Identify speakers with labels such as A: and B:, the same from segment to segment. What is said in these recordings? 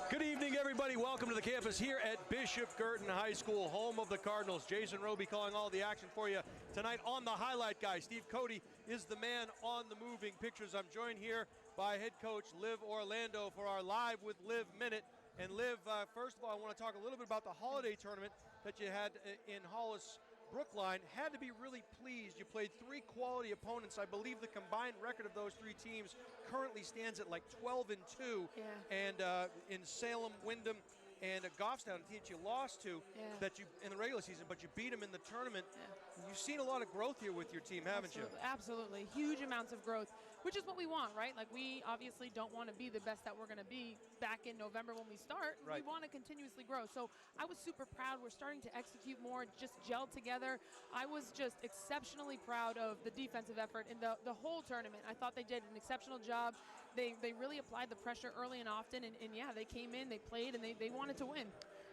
A: Good evening, everybody. Welcome to the campus here at Bishop Guertin High School, home of the Cardinals. Jason Roby calling all the action for you tonight on the highlight guy. Steve Cody is the man on the moving pictures. I'm joined here by head coach Liv Orlando for our Live with Liv Minute. And Liv, first of all, I want to talk a little bit about the holiday tournament that you had in Hollis Brookline. Had to be really pleased. You played three quality opponents. I believe the combined record of those three teams currently stands at like 12-2.
B: Yeah.
A: And in Salem, Wyndham, and Goffstown, a team that you lost to that you in the regular season, but you beat them in the tournament. Yeah. You've seen a lot of growth here with your team, haven't you?
B: Absolutely. Huge amounts of growth, which is what we want, right? Like, we obviously don't want to be the best that we're going to be back in November when we start. Right. We want to continuously grow. So I was super proud. We're starting to execute more, just gel together. I was just exceptionally proud of the defensive effort in the whole tournament. I thought they did an exceptional job. They really applied the pressure early and often, and yeah, they came in, they played, and they wanted to win.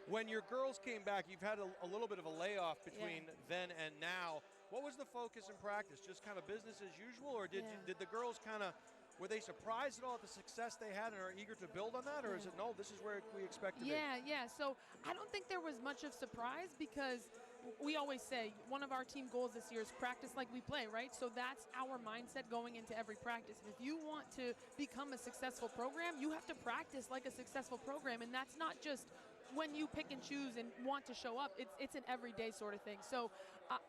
A: When your girls came back, you've had a little bit of a layoff between then and now. What was the focus in practice? Just kind of business as usual, or did the girls kind of, were they surprised at all at the success they had and are eager to build on that, or is it, no, this is where we expect to be?
B: Yeah. So I don't think there was much of surprise, because we always say one of our team goals this year is practice like we play, right? So that's our mindset going into every practice. And if you want to become a successful program, you have to practice like a successful program, and that's not just when you pick and choose and want to show up. It's an everyday sort of thing. So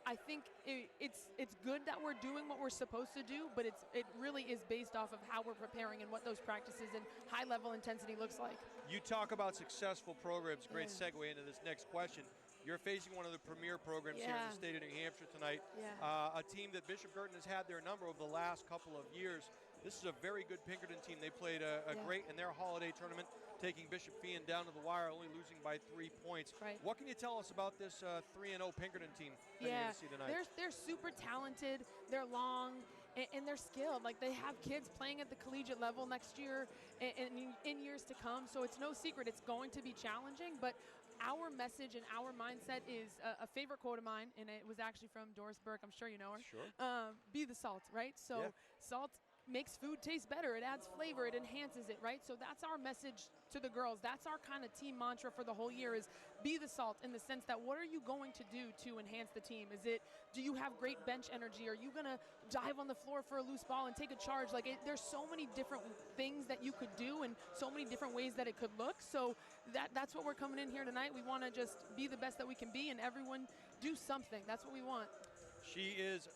B: I think it's good that we're doing what we're supposed to do, but it really is based off of how we're preparing and what those practices and high level intensity looks like.
A: You talk about successful programs. Great segue into this next question. You're facing one of the premier programs here in the state of New Hampshire tonight. A team that Bishop Guertin has had their number over the last couple of years. This is a very good Pinkerton team. They played a great in their holiday tournament, taking Bishop Feehan down to the wire, only losing by 3 points.
B: Right.
A: What can you tell us about this 3-0 Pinkerton team that you're going to see tonight?
B: They're super talented. They're long, and they're skilled. Like, they have kids playing at the collegiate level next year and in years to come. So it's no secret it's going to be challenging, but our message and our mindset is a favorite quote of mine, and it was actually from Doris Burke. I'm sure you know her.
A: Sure.
B: Be the salt, right? So salt makes food taste better. It adds flavor. It enhances it, right? So that's our message to the girls. That's our kind of team mantra for the whole year, is be the salt, in the sense that what are you going to do to enhance the team? Do you have great bench energy? Are you going to dive on the floor for a loose ball and take a charge? There's so many different things that you could do and so many different ways that it could look. So that's what we're coming in here tonight. We want to just be the best that we can be, and everyone do something. That's what we want.
A: She is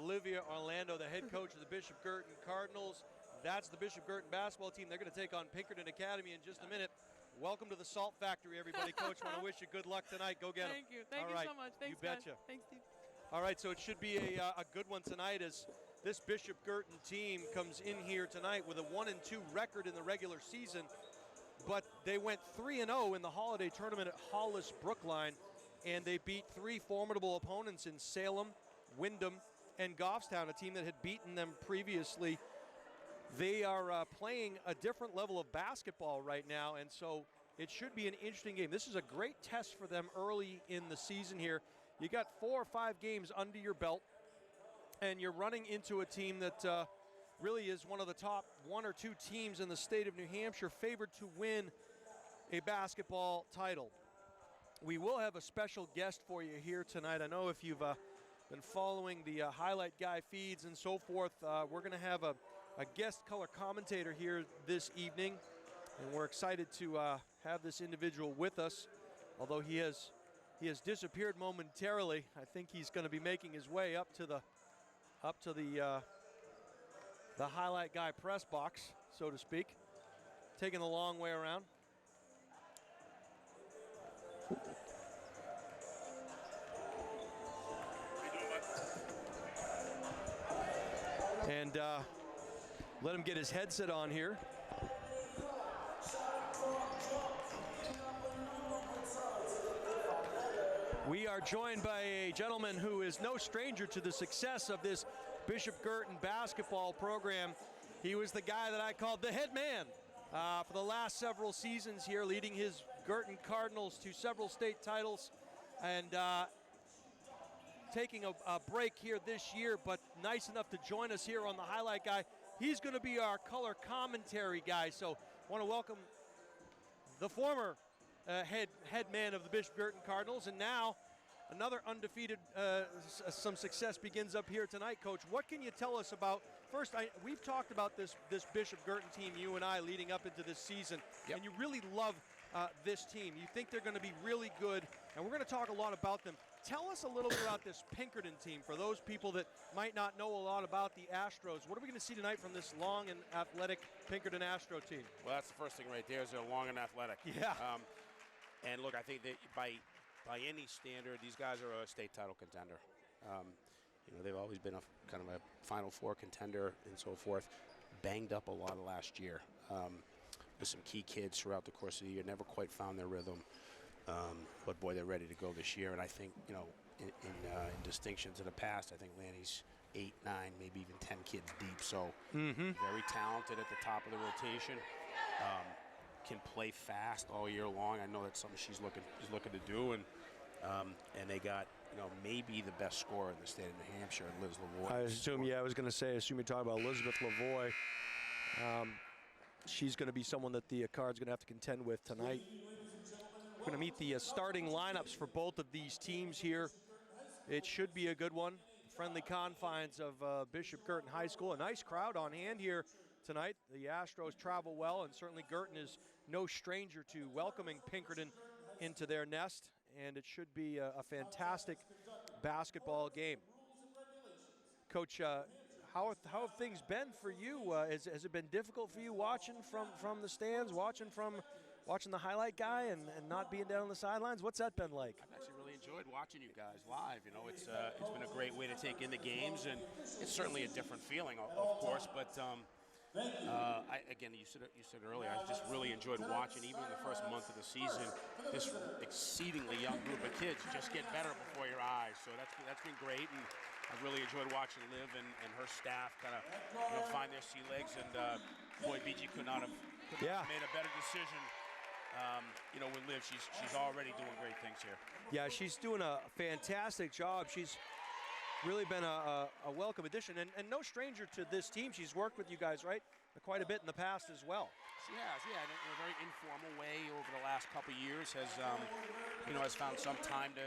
A: Livia Orlando, the head coach of the Bishop Guertin Cardinals. That's the Bishop Guertin basketball team. They're going to take on Pinkerton Academy in just a minute. Welcome to the Salt Factory, everybody. Coach, want to wish you good luck tonight. Go get them.
B: Thank you. Thank you so much. Thanks,
A: you betcha.
B: Guys. Thanks, Steve.
A: All right, so it should be a good one tonight, as this Bishop Guertin team comes in here tonight with a 1-2 record in the regular season, but they went 3-0 in the holiday tournament at Hollis Brookline, and they beat three formidable opponents in Salem, Wyndham, and Goffstown, a team that had beaten them previously. They are playing a different level of basketball right now, and so it should be an interesting game. This is a great test for them early in the season here. You got 4 or 5 games under your belt, and you're running into a team that really is one of the top 1 or 2 teams in the state of New Hampshire, favored to win a basketball title. We will have a special guest for you here tonight. I know if you've been following the highlight guy feeds and so forth, we're going to have a guest color commentator here this evening, and we're excited to have this individual with us. Although he has disappeared momentarily, I think he's going to be making his way up to the highlight guy press box, so to speak, taking the long way around. And let him get his headset on here. We are joined by a gentleman who is no stranger to the success of this Bishop Guertin basketball program. He was the guy that I called the head man for the last several seasons here, leading his Guertin Cardinals to several state titles, and taking a break here this year, but nice enough to join us here on the highlight guy. He's going to be our color commentary guy, so want to welcome the former head man of the Bishop Guertin Cardinals, and now another undefeated, some success begins up here tonight. Coach, what can you tell us about, first, we've talked about this Bishop Guertin team, you and I, leading up into this season, and you really love this team. You think they're going to be really good, and we're going to talk a lot about them. Tell us a little bit about this Pinkerton team for those people that might not know a lot about the Astros. What are we going to see tonight from this long and athletic Pinkerton Astro team?
C: Well, that's the first thing right there is they're long and athletic.
A: Yeah.
C: And look, I think that by any standard, these guys are a state title contender. They've always been a kind of a Final Four contender and so forth. Banged up a lot of last year with some key kids throughout the course of the year. Never quite found their rhythm. But boy, they're ready to go this year. And I think, in distinction to the past, I think Lanny's 8, 9, maybe even 10 kids deep. So very talented at the top of the rotation. Can play fast all year long. I know that's something she's looking to do. And they got, maybe the best scorer in the state of New Hampshire, Liz Lavoie.
A: I assume you're talking about Elizabeth Lavoie. She's going to be someone that the Card's going to have to contend with tonight. We're going to meet the starting lineups for both of these teams here. It should be a good one. Friendly confines of Bishop Guertin High School. A nice crowd on hand here tonight. The Astros travel well, and certainly Guertin is no stranger to welcoming Pinkerton into their nest, and it should be a fantastic basketball game. Coach, how have things been for you? Has it been difficult for you watching from the stands, watching the highlight guy and not being down on the sidelines? What's that been like?
C: I've actually really enjoyed watching you guys live. It's been a great way to take in the games, and it's certainly a different feeling, of course. But you said earlier, I just really enjoyed watching, even in the first month of the season, this exceedingly young group of kids just get better before your eyes. So that's been great, and I've really enjoyed watching Liv and her staff kind of find their sea legs. And boy, BG could not have made a better decision. With Liv, she's already doing great things here.
A: Yeah, she's doing a fantastic job. She's really been a welcome addition, and no stranger to this team. She's worked with you guys, right, quite a bit in the past as well.
C: She has, in a very informal way over the last couple of years. Has found some time to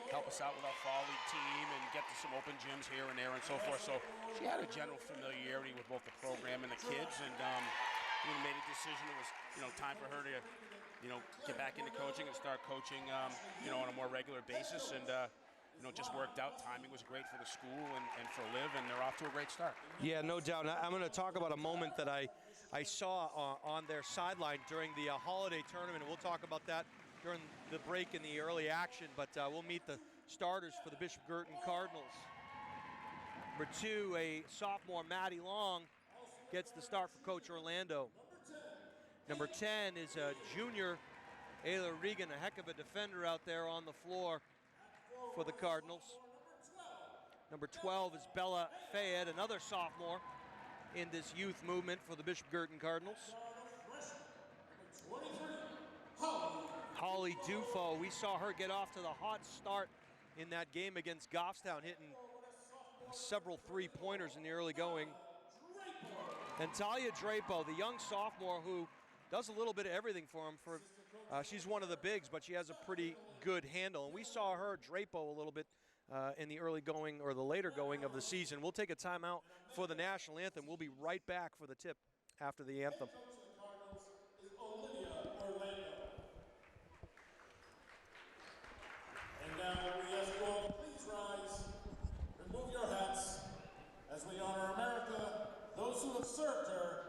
C: help us out with our fall league team and get to some open gyms here and there and so forth. So she had a general familiarity with both the program and the kids, and made a decision. It was time for her to get back into coaching and start coaching on a more regular basis, and just worked out. Timing was great for the school and for Liv, and they're off to a great start. Yeah,
A: no doubt. I'm going to talk about a moment that I saw on their sideline during the holiday tournament, and we'll talk about that during the break in the early action, but we'll meet the starters for the Bishop Guertin Cardinals. Number 2, a sophomore, Maddie Long, gets the start for Coach Orlando. Number 10 is a junior, Ayla Regan, a heck of a defender out there on the floor for the Cardinals. Number 12 is Bella Fayed, another sophomore in this youth movement for the Bishop Guertin Cardinals. Holly Dufo, we saw her get off to the hot start in that game against Goffstown, hitting several three-pointers in the early going. And Talia Drapo, the young sophomore who does a little bit of everything for him. She's one of the bigs, but she has a pretty good handle. And we saw her, Drapo, a little bit in the early going or the later going of the season. We'll take a timeout for the national anthem. We'll be right back for the tip after the anthem.
D: And now we ask you all, please rise, remove your hats as we honor America, those who have served her,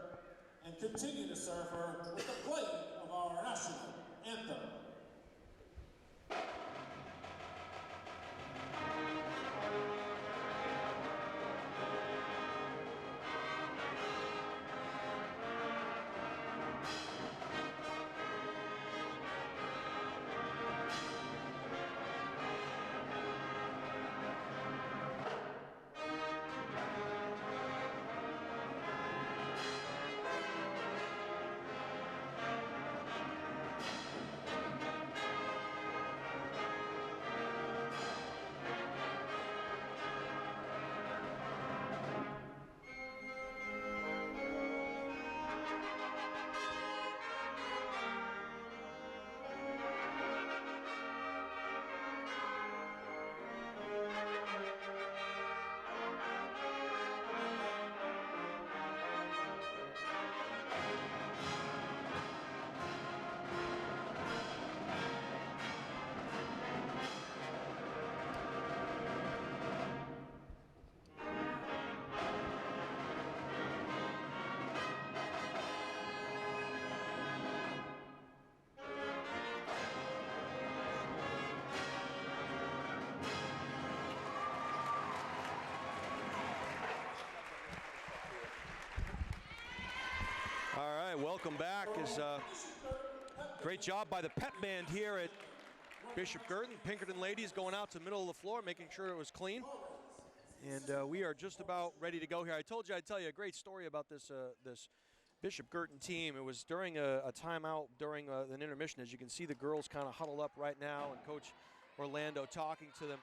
D: and continue to serve her with the playing of our national anthem.
A: welcome back. Is great job by the pep band here at Bishop Guertin. Pinkerton ladies going out to the middle of the floor, making sure it was clean. And we are just about ready to go here. I told you I'd tell you a great story about this this Bishop Guertin team. It was during a timeout during an intermission. As you can see, the girls kind of huddled up right now, and Coach Orlando talking to them.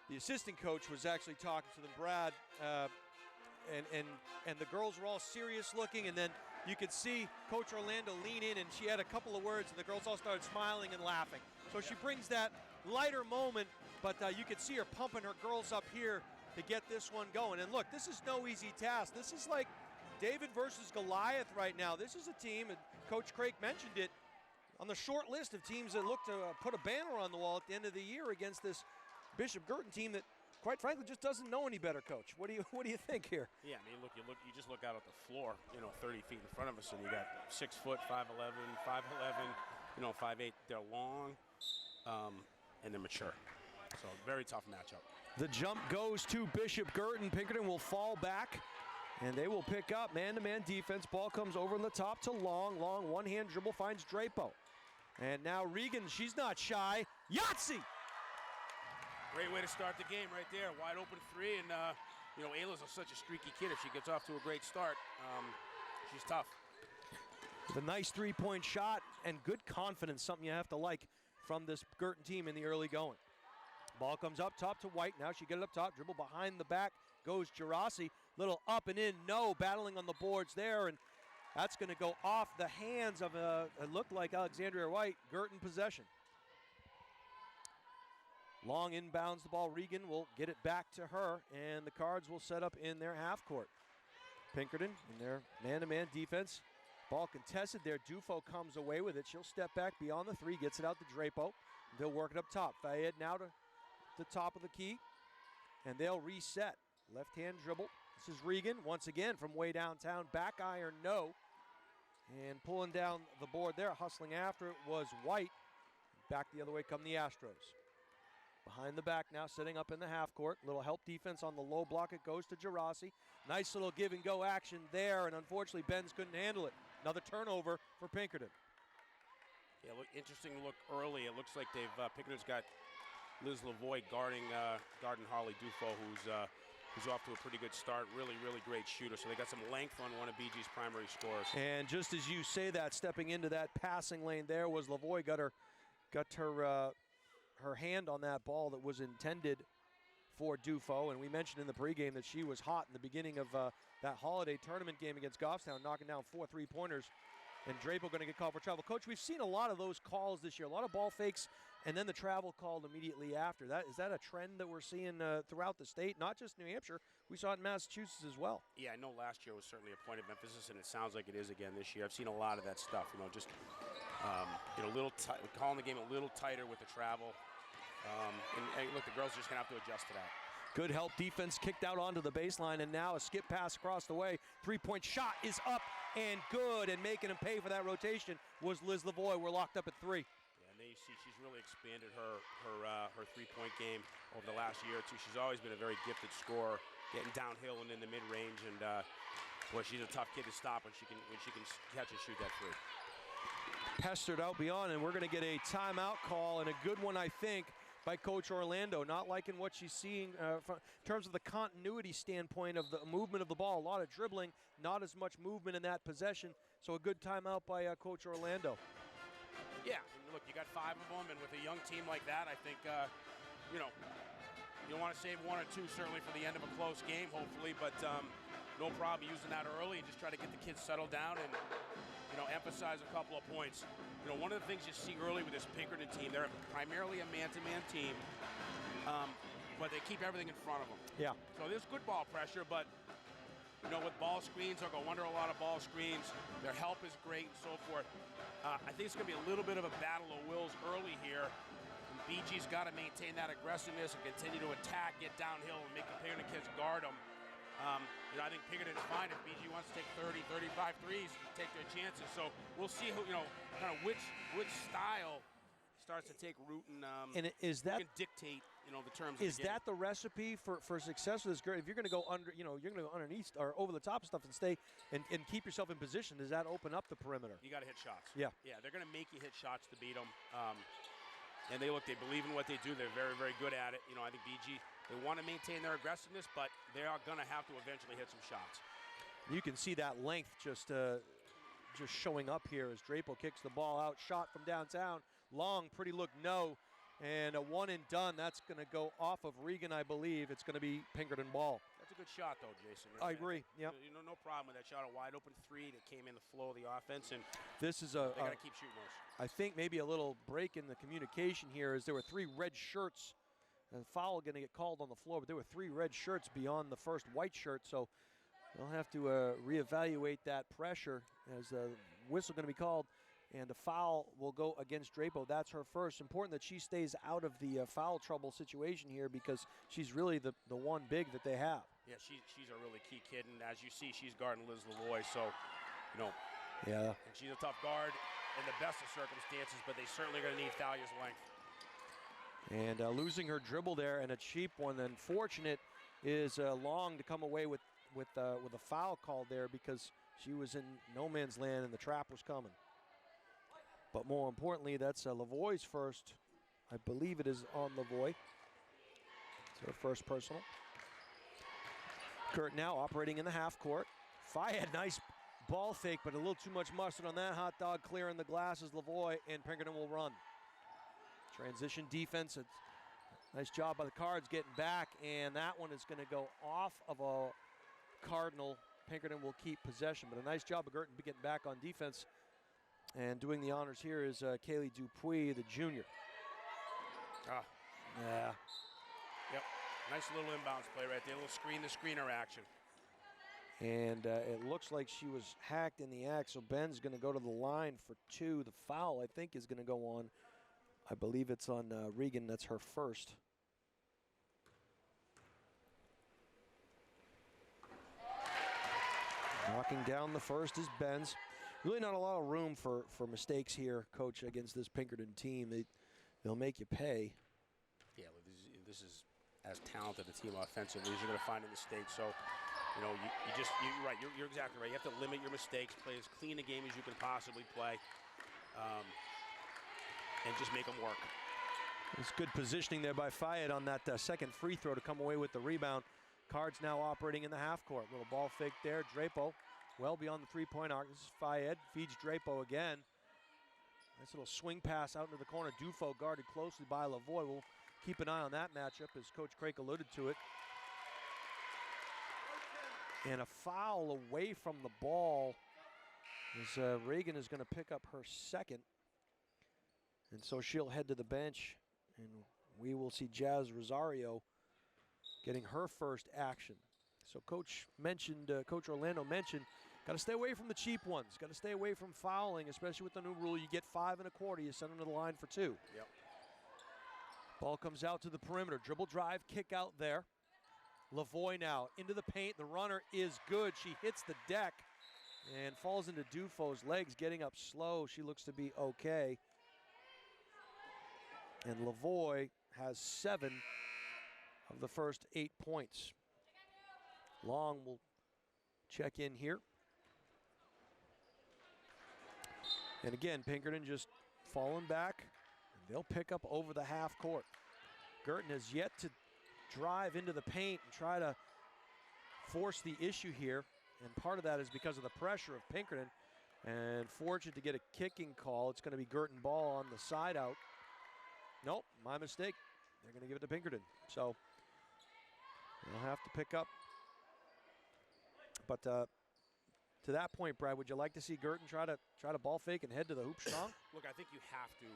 A: The assistant coach was actually talking to them, Brad, and the girls were all serious looking, and then you could see Coach Orlando lean in, and she had a couple of words, and the girls all started smiling and laughing. So she brings that lighter moment, but you could see her pumping her girls up here to get this one going. And look, this is no easy task. This is like David versus Goliath right now. This is a team, and Coach Craig mentioned it, on the short list of teams that look to put a banner on the wall at the end of the year against this Bishop Guertin team that, quite frankly, just doesn't know any better, Coach. What do you think here? Yeah, I mean, you just look out at the floor, 30 feet in front of us, and you got 6 foot, 5'11", 5'11", 5'8". They're long, and they're mature. So very tough matchup. The jump goes to Bishop Guertin. Pinkerton will fall back, and they will pick up man-to-man defense. Ball comes over in the top to Long. Long, one-hand dribble, finds Drapo. And now Regan, she's not shy. Yahtzee! Great way to start the game right there. Wide open three, and Ayla's such a streaky kid. If she gets off to a great start, she's tough. With a nice three-point shot and good confidence, something you have to like from this Guertin team in the early going. Ball comes up top to White. Now she gets it up top, dribble behind the back, goes Gerasi. Little up and in, no, battling on the boards there, and that's going to go off the hands of it looked like Alexandria White. Guertin possession. Long inbounds the ball. Regan will get it back to her, and the Cards will set up in their half court. Pinkerton in their man-to-man defense. Ball contested there. Dufo comes away with it. She'll step back beyond the three, gets it out to Drapo. They'll work it up top. Fayed now to the top of the key, and they'll reset. Left-hand dribble. This is Regan once again from way downtown. Back iron, no. And pulling down the board there, hustling after it was White. Back the other way come the Astros. Behind the back now, sitting up in the half court. Little help defense on the low block. It goes to Gerasi. Nice little give and go action there, and unfortunately Benz couldn't handle it. Another turnover for Pinkerton. Yeah, interesting look early. It looks like Pinkerton's got Liz Lavoie guarding Harley Dufo, who's off to a pretty good start. Really, really great shooter. So they got some length on one of BG's primary scorers. And just as you say that, stepping into that passing lane there was Lavoie. Got her hand on that ball that was intended for Dufo. And we mentioned in the pregame that she was hot in the beginning of that holiday tournament game against Goffstown, knocking down 4 3-pointers. And Drapo going to get called for travel. Coach, we've seen a lot of those calls this year. A lot of ball fakes, and then the travel called immediately after. Is that a trend that we're seeing throughout the state, not just New Hampshire? We saw it in Massachusetts as well. Yeah, I know last year was certainly a point of emphasis, and it sounds like it is again this year. I've seen a lot of that stuff. Just calling the game a little tighter with the travel. And look, the girls are just going to have to adjust to that. Good help defense, kicked out onto the baseline, and now a skip pass across the way. Three-point shot is up and good, and making him pay for that rotation was Liz Lavoie. We're locked up at 3. Yeah, and there you see she's really expanded her three-point game over the last year or two. She's always been a very gifted scorer, getting downhill and in the mid-range, and boy, she's a tough kid to stop when she can catch and shoot that three. Pestered out beyond, and we're going to get a timeout call, and a good one, I think, by Coach Orlando. Not liking what she's seeing in terms of the continuity standpoint of the movement of the ball. A lot of dribbling, not as much movement in that possession. So a good timeout by Coach Orlando. Yeah, look, you got 5 of them, and with a young team like that, I think, you want to save 1 or 2 certainly for the end of a close game, hopefully, but no problem using that early and just try to get the kids settled down and, emphasize a couple of points. One of the things you see early with this Pinkerton team, they're primarily a man-to-man team, but they keep everything in front of them. Yeah. So there's good ball pressure, but, with ball screens, they'll go under a lot of ball screens. Their help is great and so forth. I think it's going to be a little bit of a battle of wills early here. And BG's got to maintain that aggressiveness and continue to attack, get downhill, and make the Pinkerton kids guard them. I think Pinkerton's fine if BG wants to take 30, 35 threes, take their chances. So we'll see who, kind of which style starts to take root and is that can dictate,
C: the terms.
A: Is that the recipe for success with this girl? If you're going to go under, you're going to go underneath or over the top of stuff and stay and keep yourself in position, does that open up the perimeter?
C: You got to hit shots.
A: Yeah.
C: Yeah, they're going to make you hit shots to beat them. And they believe in what they do. They're very, very good at it. I think BG, they want to maintain their aggressiveness, but they are going to have to eventually hit some shots.
A: You can see that length just showing up here as Drapo kicks the ball out. Shot from downtown. Long, pretty look, no. And a one and done. That's going to go off of Regan, I believe. It's going to be Pinkerton ball.
C: That's a good shot, though, Jason.
A: I agree. Yep.
C: No problem with that shot. A wide open three that came in the flow of the offense, and
A: this is
C: they got to keep shooting those.
A: I think maybe a little break in the communication here, as there were 3 red shirts. And foul going to get called on the floor, but there were 3 red shirts beyond the first white shirt, so they'll have to reevaluate that pressure as the whistle going to be called. And the foul will go against Drapo. That's her first. Important that she stays out of the foul trouble situation here, because she's really the one big that they have.
C: Yeah, she's a really key kid, and as you see, she's guarding Liz Lavoie, so,
A: Yeah.
C: And she's a tough guard in the best of circumstances, but they certainly are going to need Thalia's length.
A: And losing her dribble there, and a cheap one. Unfortunate is Long to come away with a foul called there, because she was in no man's land and the trap was coming. But more importantly, that's Lavoie's first. I believe it is on Lavoie. It's her first personal. Guertin now operating in the half court. Fayed, nice ball fake, but a little too much mustard on that hot dog, clearing the glass as Lavoie, and Pinkerton will run. Transition defense. It's nice job by the Cards getting back, and that one is going to go off of a Cardinal. Pinkerton will keep possession, but a nice job of Guertin getting back on defense. And doing the honors here is Kaylee Dupuis, the junior. Yeah.
C: Yep. Nice little inbounds play right there. A little screen-to-screener action.
A: And it looks like she was hacked in the act, so Ben's going to go to the line for 2. The foul, I think, is going to go on. I believe it's on Regan. That's her first. Knocking down the first is Ben's. Really not a lot of room for mistakes here, Coach, against this Pinkerton team. They'll make you pay.
C: Yeah, this is as talented a team offensively as you're going to find in the state. So, you're right. You're exactly right. You have to limit your mistakes, play as clean a game as you can possibly play, and just make them work.
A: It's good positioning there by Fayed on that second free throw to come away with the rebound. Cards now operating in the half court. Little ball fake there. Drapo well beyond the three-point arc. This is Fayed, feeds Drapo again. Nice little swing pass out into the corner. Dufo guarded closely by Lavoie. We'll keep an eye on that matchup, as Coach Craik alluded to it. And a foul away from the ball, as Regan is going to pick up her second. And so she'll head to the bench, and we will see Jazz Rosario getting her first action. So Coach Orlando mentioned, got to stay away from the cheap ones. Got to stay away from fouling, especially with the new rule. You get 5 1/4, you send them to the line for 2.
C: Yep.
A: Ball comes out to the perimeter. Dribble drive, kick out there. Lavoie now into the paint. The runner is good. She hits the deck and falls into Dufo's legs, getting up slow. She looks to be okay. And Lavoie has 7 of the first 8 points. Long will check in here. And again, Pinkerton just falling back. They'll pick up over the half court. Guertin has yet to drive into the paint and try to force the issue here. And part of that is because of the pressure of Pinkerton. And fortunate to get a kicking call. It's going to be Guertin ball on the side out. Nope, my mistake. They're going to give it to Pinkerton. So they'll have to pick up. But to that point, Brad, would you like to see Guertin try to ball fake and head to the hoop strong?
C: Look, I think you have to.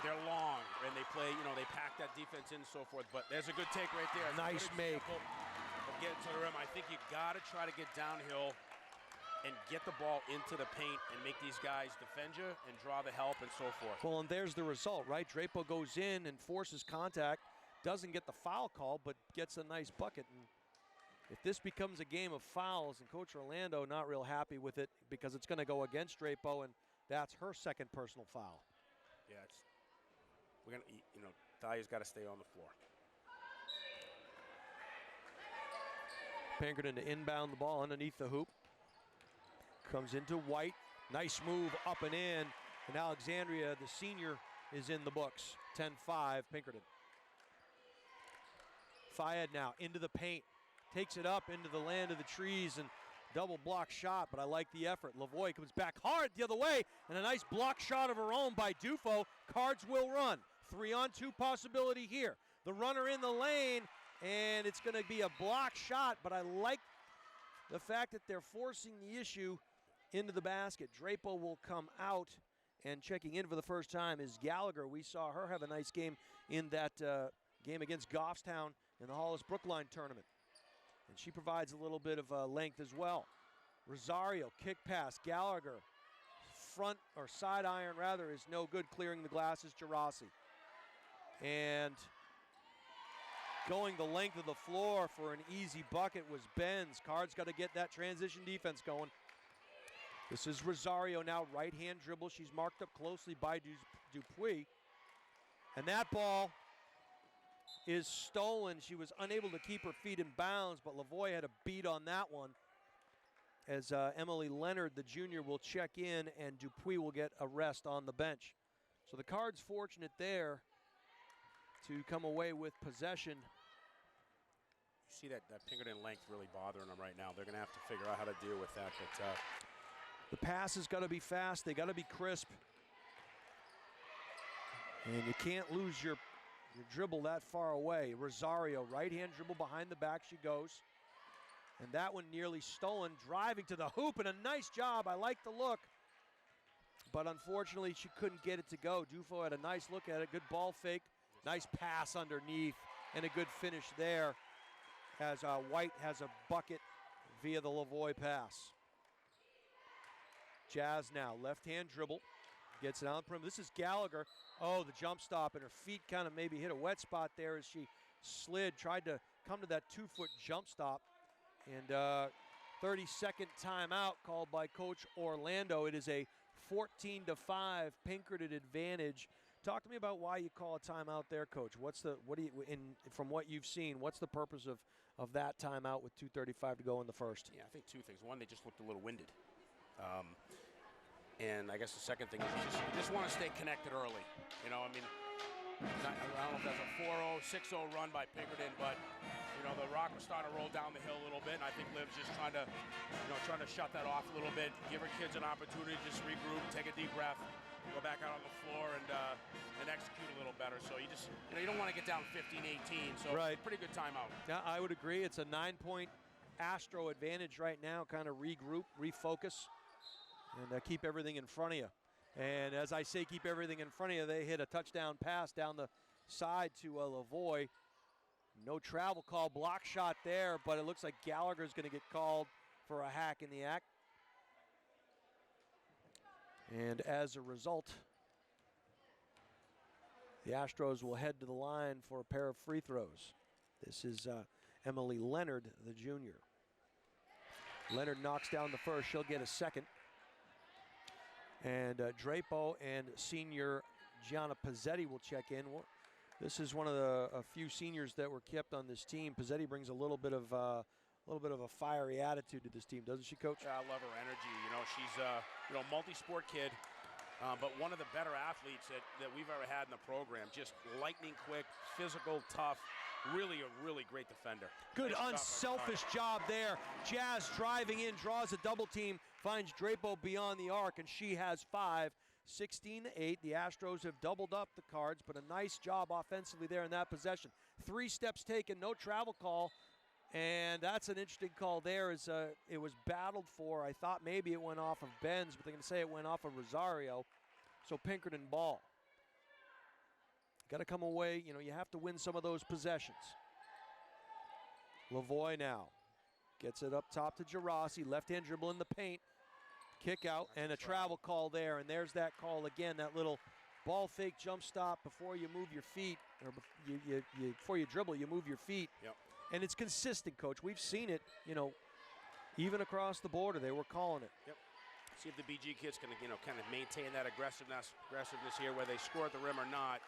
C: They're long, and they play, they pack that defense in and so forth. But there's a good take right there.
A: Nice make.
C: Of getting to the rim. I think you got to try to get downhill and get the ball into the paint and make these guys defend you and draw the help and so forth.
A: Well, and there's the result, right? Drapo goes in and forces contact, doesn't get the foul call, but gets a nice bucket. And if this becomes a game of fouls, and Coach Orlando not real happy with it because it's going to go against Drapo, and that's her second personal foul.
C: Yeah, we're gonna, you know, Thalia's got to stay on the floor.
A: Pinkerton to inbound the ball underneath the hoop. Comes into White. Nice move up and in. And Alexandria, the senior, is in the books. 10-5 Pinkerton. Fayed now into the paint. Takes it up into the land of the trees and double block shot, but I like the effort. Lavoie comes back hard the other way, and a nice block shot of her own by Dufo. Cards will run. 3-on-2 possibility here. The runner in the lane, and it's going to be a block shot, but I like the fact that they're forcing the issue into the basket. Drapo will come out, and checking in for the first time is Gallagher. We saw her have a nice game in that game against Goffstown in the Hollis Brookline tournament. And she provides a little bit of length as well. Rosario, kick pass. Gallagher, front or side iron rather, is no good. Clearing the glass is Gerasi. And going the length of the floor for an easy bucket was Benz. Card's got to get that transition defense going. This is Rosario now, right-hand dribble. She's marked up closely by Dupuis. And that ball is stolen. She was unable to keep her feet in bounds, but Lavoie had a beat on that one. As Emily Leonard, the junior, will check in, and Dupuis will get a rest on the bench. So the Cards fortunate there to come away with possession.
C: You see that Pinkerton length really bothering them right now. They're going to have to figure out how to deal with that. But
A: the pass has got to be fast. They got to be crisp. And you can't lose your dribble that far away. Rosario, right-hand dribble behind the back she goes. And that one nearly stolen, driving to the hoop, and a nice job. I like the look. But unfortunately, she couldn't get it to go. Dufo had a nice look at it. Good ball fake. Nice pass underneath, and a good finish there as White has a bucket via the Lavoie pass. Jazz now, left-hand dribble. Gets it on the perimeter. This is Gallagher. Oh, the jump stop, and her feet kind of maybe hit a wet spot there as she slid, tried to come to that 2-foot jump stop. And 30-second timeout called by Coach Orlando. It is a 14-5 Pinkerton advantage. Talk to me about why you call a timeout there, Coach. From what you've seen, what's the purpose of that timeout with 2:35 to go in the first?
C: yeah, I think two things. One, they just looked a little winded. And I guess the second thing is you just want to stay connected early. You know, I mean, I don't know if that's a 4-0, 6-0 run by Pinkerton, but, you know, the Rock was starting to roll down the hill a little bit, and I think Liv's just trying to shut that off a little bit, give her kids an opportunity to just regroup, take a deep breath, go back out on the floor, and execute a little better. So you don't want to get down 15-18, so
A: right.
C: Pretty good timeout.
A: Yeah, I would agree. It's a 9-point Astro advantage right now, kind of regroup, refocus, and keep everything in front of you. And as I say, keep everything in front of you, they hit a touchdown pass down the side to Lavoie. No travel call, block shot there, but it looks like Gallagher's going to get called for a hack in the act. And as a result, the Astros will head to the line for a pair of free throws. This is Emily Leonard, the junior. Leonard knocks down the first. She'll get a second. And Drapo and senior Gianna Pizzetti will check in. This is one of a few seniors that were kept on this team. Pizzetti brings a little bit of a fiery attitude to this team, doesn't she, Coach?
C: Yeah, I love her energy. You know, she's a multi-sport kid, but one of the better athletes that we've ever had in the program. Just lightning quick, physical, tough. Really a really great defender.
A: Good
C: nice
A: unselfish job there. Jazz driving in, draws a double team, finds Drapo beyond the arc, and she has 5. 16-8. The Astros have doubled up the Cards, but a nice job offensively there in that possession. 3 steps taken, no travel call, and that's an interesting call there. As it was battled for. I thought maybe it went off of Benz, but they're going to say it went off of Rosario. So Pinkerton ball. Got to come away, you have to win some of those possessions. Lavoie now gets it up top to Gerasi, left-hand dribble in the paint, kick out, and a travel call there, and there's that call again, that little ball fake jump stop before you move your feet, or before you dribble, you move your feet.
C: Yep.
A: And it's consistent, Coach. We've seen it, even across the border, they were calling it.
C: Yep. See if the BG kids can, kind of maintain that aggressiveness here, whether they score at the rim or not.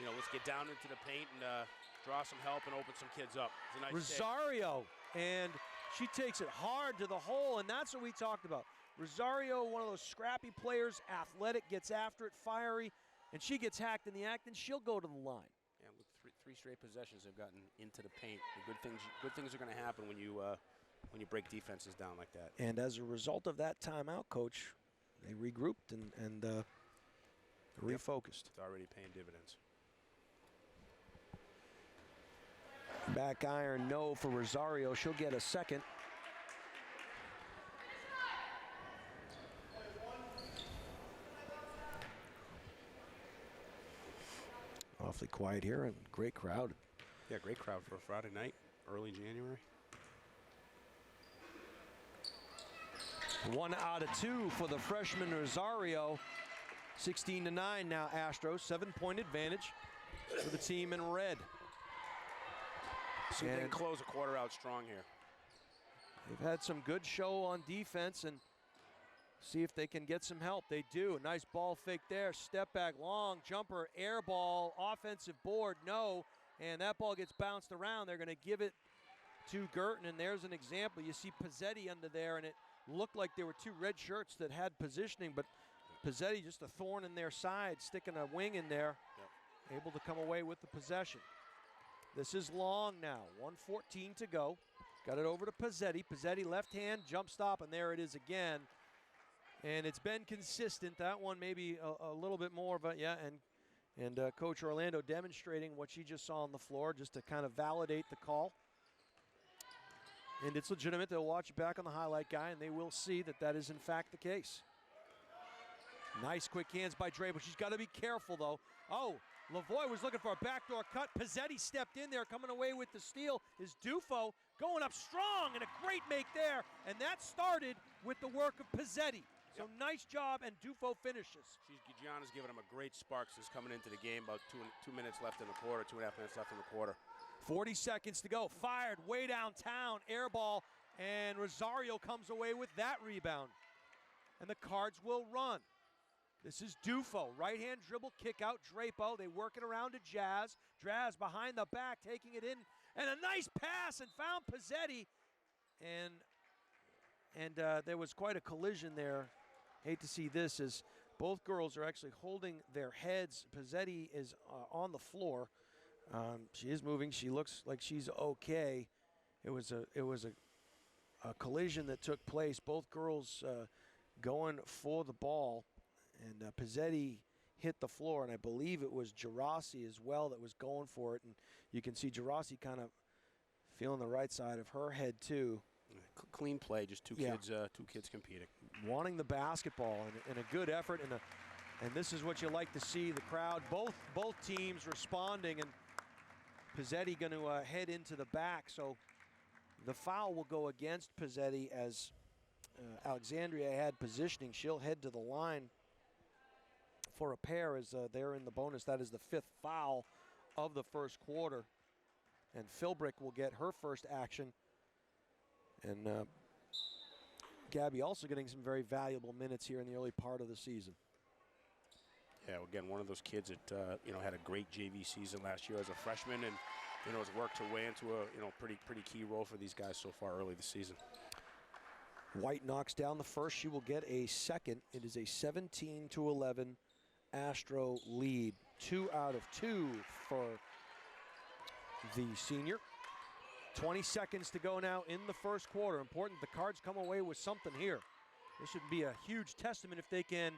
C: let's get down into the paint and draw some help and open some kids up. It's a nice
A: Rosario, and she takes it hard to the hole, and that's what we talked about. Rosario, one of those scrappy players, athletic, gets after it, fiery, and she gets hacked in the act, and she'll go to the line.
C: Yeah, look, three straight possessions have gotten into the paint. Good things are going to happen when you break defenses down like that.
A: And as a result of that timeout, Coach, they regrouped and refocused.
C: It's already paying dividends.
A: Back iron, no for Rosario. She'll get a second. Awfully quiet here and great crowd.
C: Yeah, great crowd for a Friday night, early January.
A: 1 out of 2 for the freshman Rosario. 16-9 now Astros, 7-point advantage for the team in red.
C: See if they can close a quarter out strong here.
A: They've had some good show on defense and see if they can get some help. They do. Nice ball fake there. Step back, long jumper, air ball, offensive board, no. And that ball gets bounced around. They're going to give it to Guertin, and there's an example. You see Pizzetti under there, and it looked like there were two red shirts that had positioning, but Pizzetti just a thorn in their side, sticking a wing in there, able to come away with the possession. This is long now, 1:14 to go. Got it over to Pizzetti. Pizzetti left hand, jump stop, and there it is again. And it's been consistent. That one maybe a little bit more, but yeah, and Coach Orlando demonstrating what she just saw on the floor just to kind of validate the call. And it's legitimate. They'll watch it back on the highlight guy, and they will see that that is in fact the case. Nice quick hands by Drabel. She's got to be careful, though. Oh, Lavoie was looking for a backdoor cut. Pizzetti stepped in there. Coming away with the steal is Dufo, going up strong, and a great make there. And that started with the work of Pizzetti. So nice job, and Dufo finishes.
C: Gianna's giving him a great spark since coming into the game. About two minutes left in the quarter, 2.5 minutes left in the quarter.
A: 40 seconds to go. Fired way downtown. Air ball, and Rosario comes away with that rebound. And the Cards will run. This is Dufo. Right-hand dribble, kick out, Drapo. They work it around to Jazz. Jazz behind the back, taking it in. And a nice pass, and found Pizzetti. And there was quite a collision there. Hate to see this as both girls are actually holding their heads. Pizzetti is on the floor. She is moving. She looks like she's okay. It was a collision that took place. Both girls going for the ball, and Pizzetti hit the floor, and I believe it was Gerasi as well that was going for it. And you can see Gerasi kind of feeling the right side of her head too.
C: Clean play, just two kids competing.
A: Wanting the basketball and a good effort, and this is what you like to see, the crowd, both teams responding, and Pizzetti going to head into the back. So the foul will go against Pizzetti as Alexandria had positioning. She'll head to the line for a pair as they're in the bonus. That is the 5th foul of the first quarter. And Philbrick will get her first action. And Gabby also getting some very valuable minutes here in the early part of the season.
C: Yeah, again, one of those kids that had a great JV season last year as a freshman, and has worked her way into a pretty key role for these guys so far early this season.
A: White knocks down the first. She will get a second. It is a 17-11 Astro lead. 2 out of 2 for the senior. 20 seconds to go now in the first quarter. Important the Cards come away with something here. This should be a huge testament if they can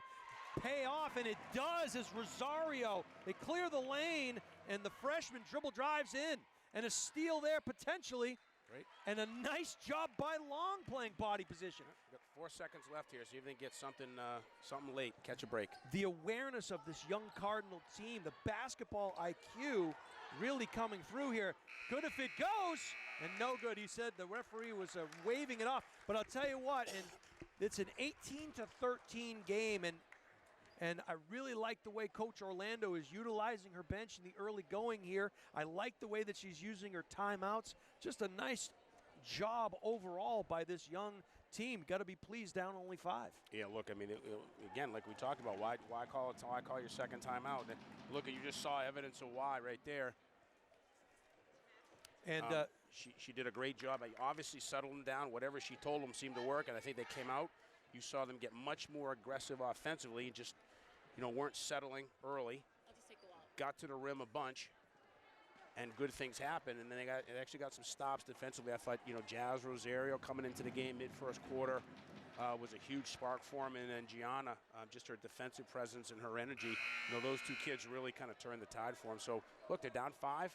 A: pay off, and it does as Rosario. They clear the lane, and the freshman dribble drives in. And a steal there potentially.
C: Great.
A: And a nice job by Long playing body position.
C: We've got 4 seconds left here, see if they can get something late, catch a break.
A: The awareness of this young Cardinal team, the basketball IQ really coming through here. Good if it goes, and no good. He said the referee was waving it off. But I'll tell you what, and it's an 18-13 game, and I really like the way Coach Orlando is utilizing her bench in the early going here. I like the way that she's using her timeouts. Just a nice job overall by this young team. Got to be pleased down only 5.
C: Yeah, look, I mean, again, like we talked about, why call your second time out? And look, you just saw evidence of why right there.
A: And
C: she did a great job. Obviously settled them down. Whatever she told them seemed to work, and I think they came out. You saw them get much more aggressive offensively and just, weren't settling early. Got to the rim a bunch, and good things happened. And then they actually got some stops defensively. I thought, Jazz Rosario coming into the game mid-first quarter was a huge spark for him. And then Gianna, just her defensive presence and her energy, those two kids really kind of turned the tide for them. So, look, they're down 5.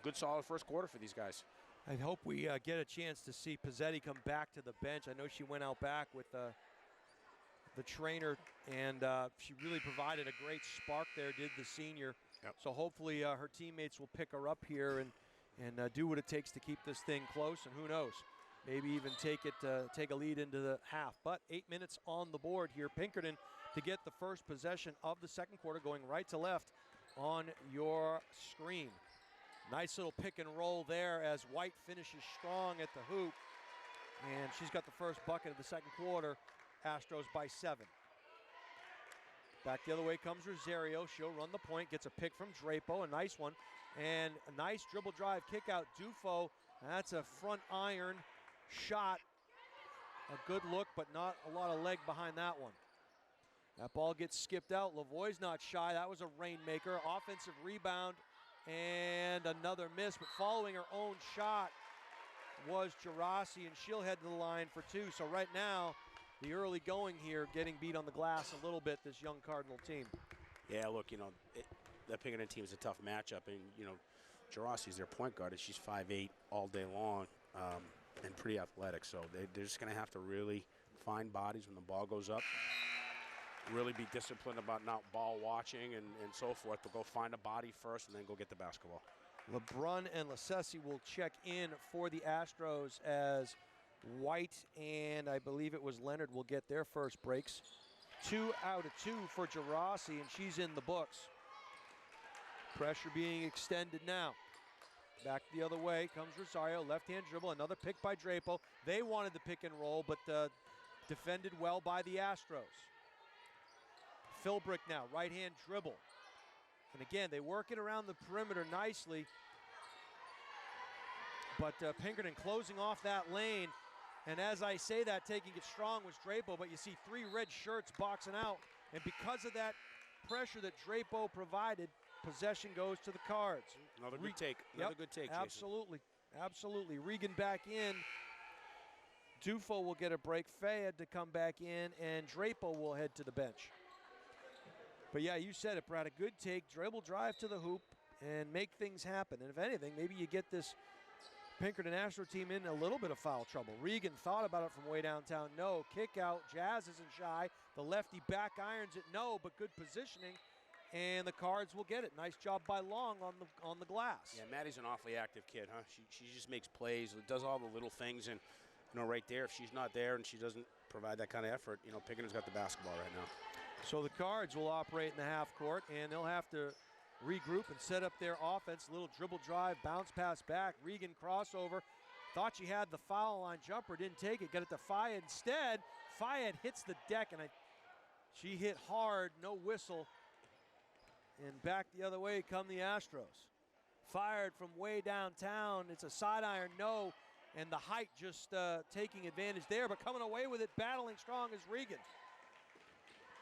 C: Good solid first quarter for these guys.
A: I hope we get a chance to see Pizzetti come back to the bench. I know she went out back with the trainer, and she really provided a great spark there, did the senior.
C: Yep.
A: So hopefully her teammates will pick her up here and do what it takes to keep this thing close, and who knows, maybe even take a lead into the half. But 8 minutes on the board here. Pinkerton to get the first possession of the second quarter, going right to left on your screen. Nice little pick and roll there as White finishes strong at the hoop. And she's got the first bucket of the second quarter. Astros by 7. Back the other way comes Rosario. She'll run the point, gets a pick from Drapo, a nice one. And a nice dribble drive kick out. Dufo, that's a front iron shot. A good look, but not a lot of leg behind that one. That ball gets skipped out. Lavoie's not shy. That was a rainmaker. Offensive rebound. And another miss, but following her own shot was Gerasi, and she'll head to the line for 2. So right now, the early going here, getting beat on the glass a little bit, this young Cardinal team.
C: Yeah, look, that Pinkerton team is a tough matchup, and, Gerasi's their point guard, and she's 5'8" all day long and pretty athletic. So they're just going to have to really find bodies when the ball goes up. Really be disciplined about not ball watching and so forth, but go find a body first and then go get the basketball.
A: LeBrun and Lassesi will check in for the Astros as White and I believe it was Leonard will get their first breaks. 2 out of 2 for Gerasi, and she's in the books. Pressure being extended now. Back the other way comes Rosario, left-hand dribble, another pick by Drapo. They wanted the pick and roll, but defended well by the Astros. Philbrick now, right-hand dribble. And again, they work it around the perimeter nicely. But Pinkerton closing off that lane. And as I say that, taking it strong was Drapo, but you see 3 red shirts boxing out. And because of that pressure that Drapo provided, possession goes to the Cards.
C: Another good take. Another good take, Jason.
A: Absolutely. Absolutely. Regan back in. Dufo will get a break. Fayed to come back in, and Drapo will head to the bench. But yeah, you said it, Brad. A good take, dribble drive to the hoop, and make things happen. And if anything, maybe you get this Pinkerton Astro team in a little bit of foul trouble. Regan thought about it from way downtown. No. Kick out. Jazz isn't shy. The lefty back irons it. No, but good positioning. And the Cards will get it. Nice job by Long on the glass.
C: Yeah, Maddie's an awfully active kid, huh? She just makes plays, does all the little things, and right there, if she's not there and she doesn't provide that kind of effort, Pinkerton's got the basketball right now.
A: So the Cards will operate in the half court, and they'll have to regroup and set up their offense. Little dribble drive, bounce pass back, Regan crossover. Thought she had the foul line jumper, didn't take it, got it to Fayed instead. Fayed hits the deck, and she hit hard, no whistle. And back the other way come the Astros. Fired from way downtown. It's a side iron, no. And the height just taking advantage there, but coming away with it, battling strong is Regan.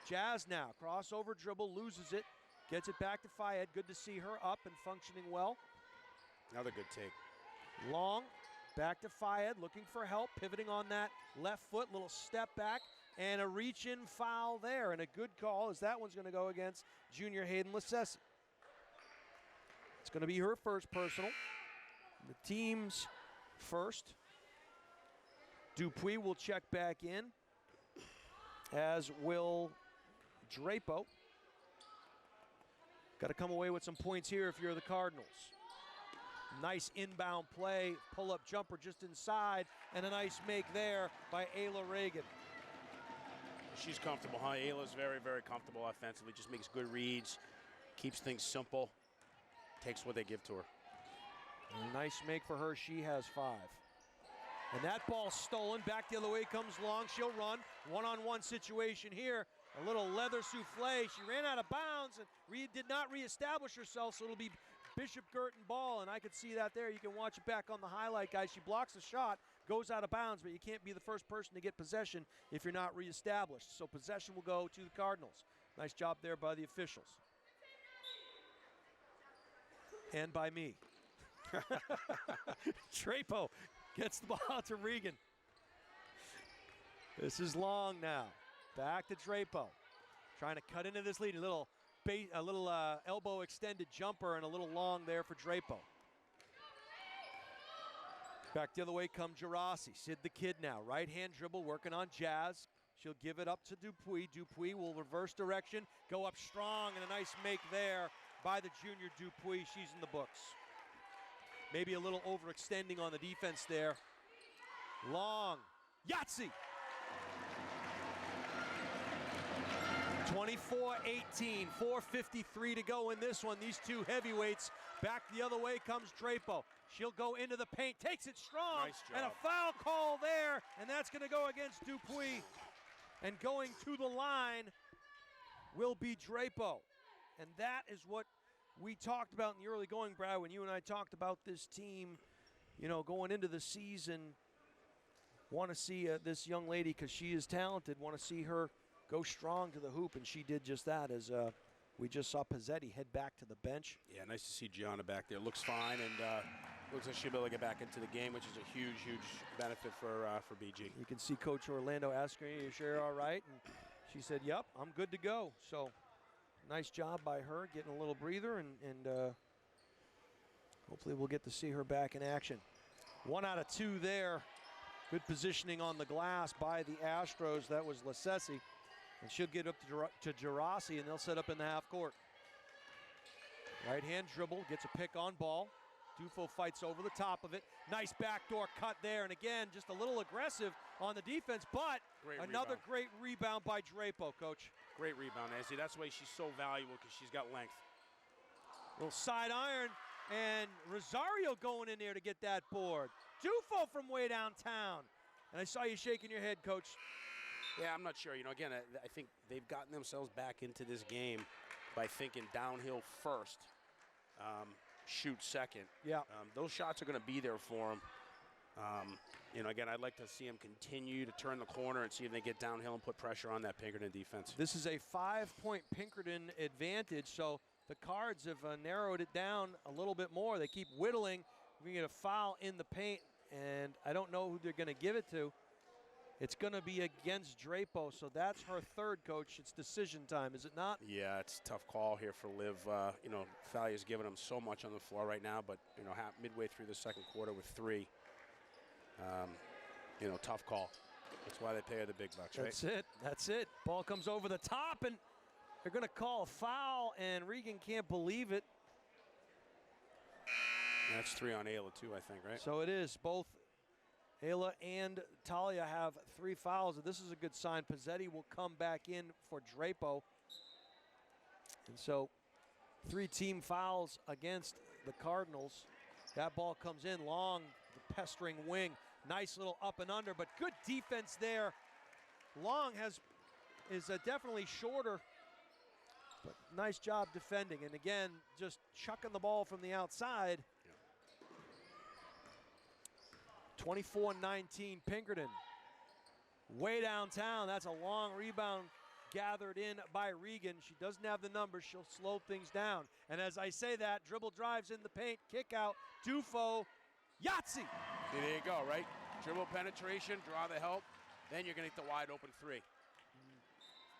A: Jazz now, crossover dribble, loses it, gets it back to Fayed. Good to see her up and functioning well.
C: Another good take.
A: Long, back to Fayed, looking for help, pivoting on that left foot, little step back, and a reach-in foul there, and a good call as that one's going to go against junior Hayden Lassesi. It's going to be her first personal. The team's first. Dupuis will check back in, as will Drapo. Got to come away with some points here if you're the Cardinals. Nice inbound play, pull-up jumper just inside, and a nice make there by Ayla Reagan.
C: She's comfortable, huh? Ayla's very, very comfortable offensively. Just makes good reads, keeps things simple, takes what they give to her.
A: A nice make for her. She has 5. And that ball stolen. Back the other way comes Long. She'll run. One-on-one situation here. A little leather souffle. She ran out of bounds and did not reestablish herself, so it'll be Bishop Guertin ball, and I could see that there. You can watch it back on the highlight, guys. She blocks the shot, goes out of bounds, but you can't be the first person to get possession if you're not reestablished. So possession will go to the Cardinals. Nice job there by the officials. And by me. Drapo gets the ball out to Regan. This is Long now. Back to Drapo. Trying to cut into this lead. A little elbow extended jumper and a little long there for Drapo. Back the other way come Gerasi. Sid the Kid now. Right hand dribble working on Jazz. She'll give it up to Dupuis. Dupuis will reverse direction. Go up strong and a nice make there by the junior Dupuis. She's in the books. Maybe a little overextending on the defense there. Long. Yahtzee. 24-18, 4:53 to go in this one. These two heavyweights. Back the other way comes Drapo. She'll go into the paint, takes it strong,
C: Nice job.
A: and a foul call there, and that's going to go against Dupuis. And going to the line will be Drapo. And that is what we talked about in the early going, Brad, when you and I talked about this team, you know, going into the season. Want to see this young lady, because she is talented, want to see her go strong to the hoop, and she did just that as we just saw Pizzetti head back to the bench.
C: Yeah, nice to see Gianna back there. Looks fine, and looks like she'll be able to get back into the game, which is a huge, huge benefit for BG.
A: You can see Coach Orlando asking her, "You sure you're all right?" And she said, "Yep, I'm good to go." So nice job by her, getting a little breather, and hopefully we'll get to see her back in action. 1 out of 2 there. Good positioning on the glass by the Astros. That was Lasesi. And she'll get up to Gerasi, and they'll set up in the half court. Right hand dribble, gets a pick on ball. Dufo fights over the top of it. Nice backdoor cut there, and again, just a little aggressive on the defense, but another great rebound by Drapo, Coach.
C: Great rebound, Nancy. That's why she's so valuable, because she's got length.
A: Little side iron, and Rosario going in there to get that board. Dufo from way downtown. And I saw you shaking your head, Coach.
C: Yeah, I'm not sure. You know, again, I think they've gotten themselves back into this game by thinking downhill first, shoot second.
A: Yeah.
C: Those shots are going to be there for them. You know, again, I'd like to see them continue to turn the corner and see if they get downhill and put pressure on that Pinkerton defense.
A: This is a 5-point Pinkerton advantage, so the Cards have narrowed it down a little bit more. They keep whittling. We're going to get a foul in the paint, and I don't know who they're going to give it to. It's going to be against Drapo, so that's her third, Coach. It's decision time, is it not?
C: Yeah, it's a tough call here for Liv. You know, Thalia's giving them so much on the floor right now, but, you know, midway through the second quarter with 3, you know, tough call. That's why they pay her the big bucks, right?
A: That's it. That's it. Ball comes over the top, and they're going to call a foul, and Regan can't believe it.
C: That's 3 on Ayla, too, I think, right?
A: So it is. Both Ayla and Talia have 3 fouls, and this is a good sign. Pizzetti will come back in for Drapo. And so 3 team fouls against the Cardinals. That ball comes in long, the pestering wing. Nice little up and under, but good defense there. Long is definitely shorter, but nice job defending. And again, just chucking the ball from the outside. 24-19 Pinkerton. Way downtown. That's a long rebound gathered in by Regan. She doesn't have the numbers. She'll slow things down. And as I say that, dribble drives in the paint, kick out, Dufo, Yahtzee.
C: There you go, right? Dribble penetration, draw the help, then you're going to get the wide open 3.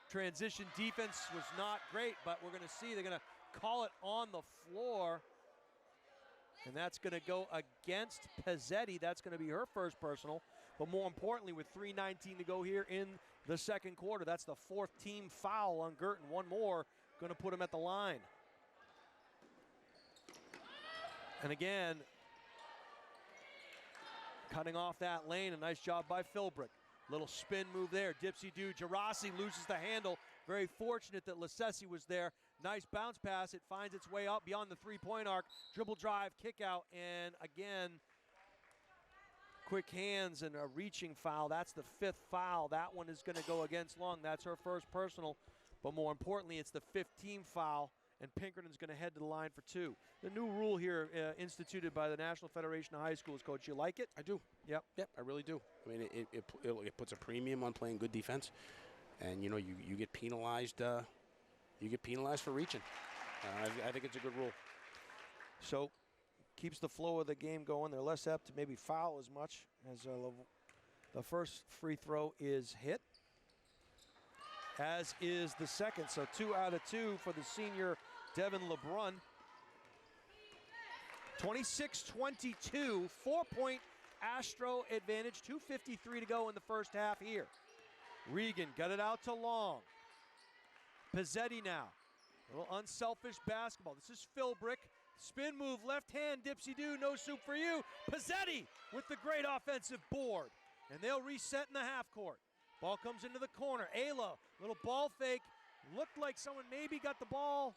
A: Transition defense was not great, but we're going to see they're going to call it on the floor. And that's going to go against Pizzetti. That's going to be her first personal. But more importantly, with 3:19 to go here in the second quarter, that's the 4th team foul on Guertin. One more, going to put him at the line. And again, cutting off that lane, a nice job by Philbrick. Little spin move there, dipsy-do. Gerasi loses the handle. Very fortunate that Lasesi was there. Nice bounce pass. It finds its way out beyond the 3-point arc. Dribble drive, kick out, and again, quick hands and a reaching foul. That's the 5th foul. That one is going to go against Long. That's her first personal. But more importantly, it's the 15th foul, and Pinkerton's going to head to the line for 2. The new rule here instituted by the National Federation of High Schools. Coach, you like it?
C: I do.
A: Yep.
C: Yep, I really do. I mean, it puts a premium on playing good defense, and, you know, you get penalized. You get penalized for reaching. I think it's a good rule.
A: So keeps the flow of the game going. They're less apt to maybe foul as much as the first free throw is hit, as is the second. So 2 out of 2 for the senior Devin LeBrun. 26-22, 4-point Astro advantage, 2:53 to go in the first half here. Regan got it out to Long. Pizzetti now. A little unselfish basketball. This is Philbrick. Spin move, left hand, dipsy-do, no soup for you. Pizzetti with the great offensive board. And they'll reset in the half court. Ball comes into the corner. Ayla, little ball fake. Looked like someone maybe got the ball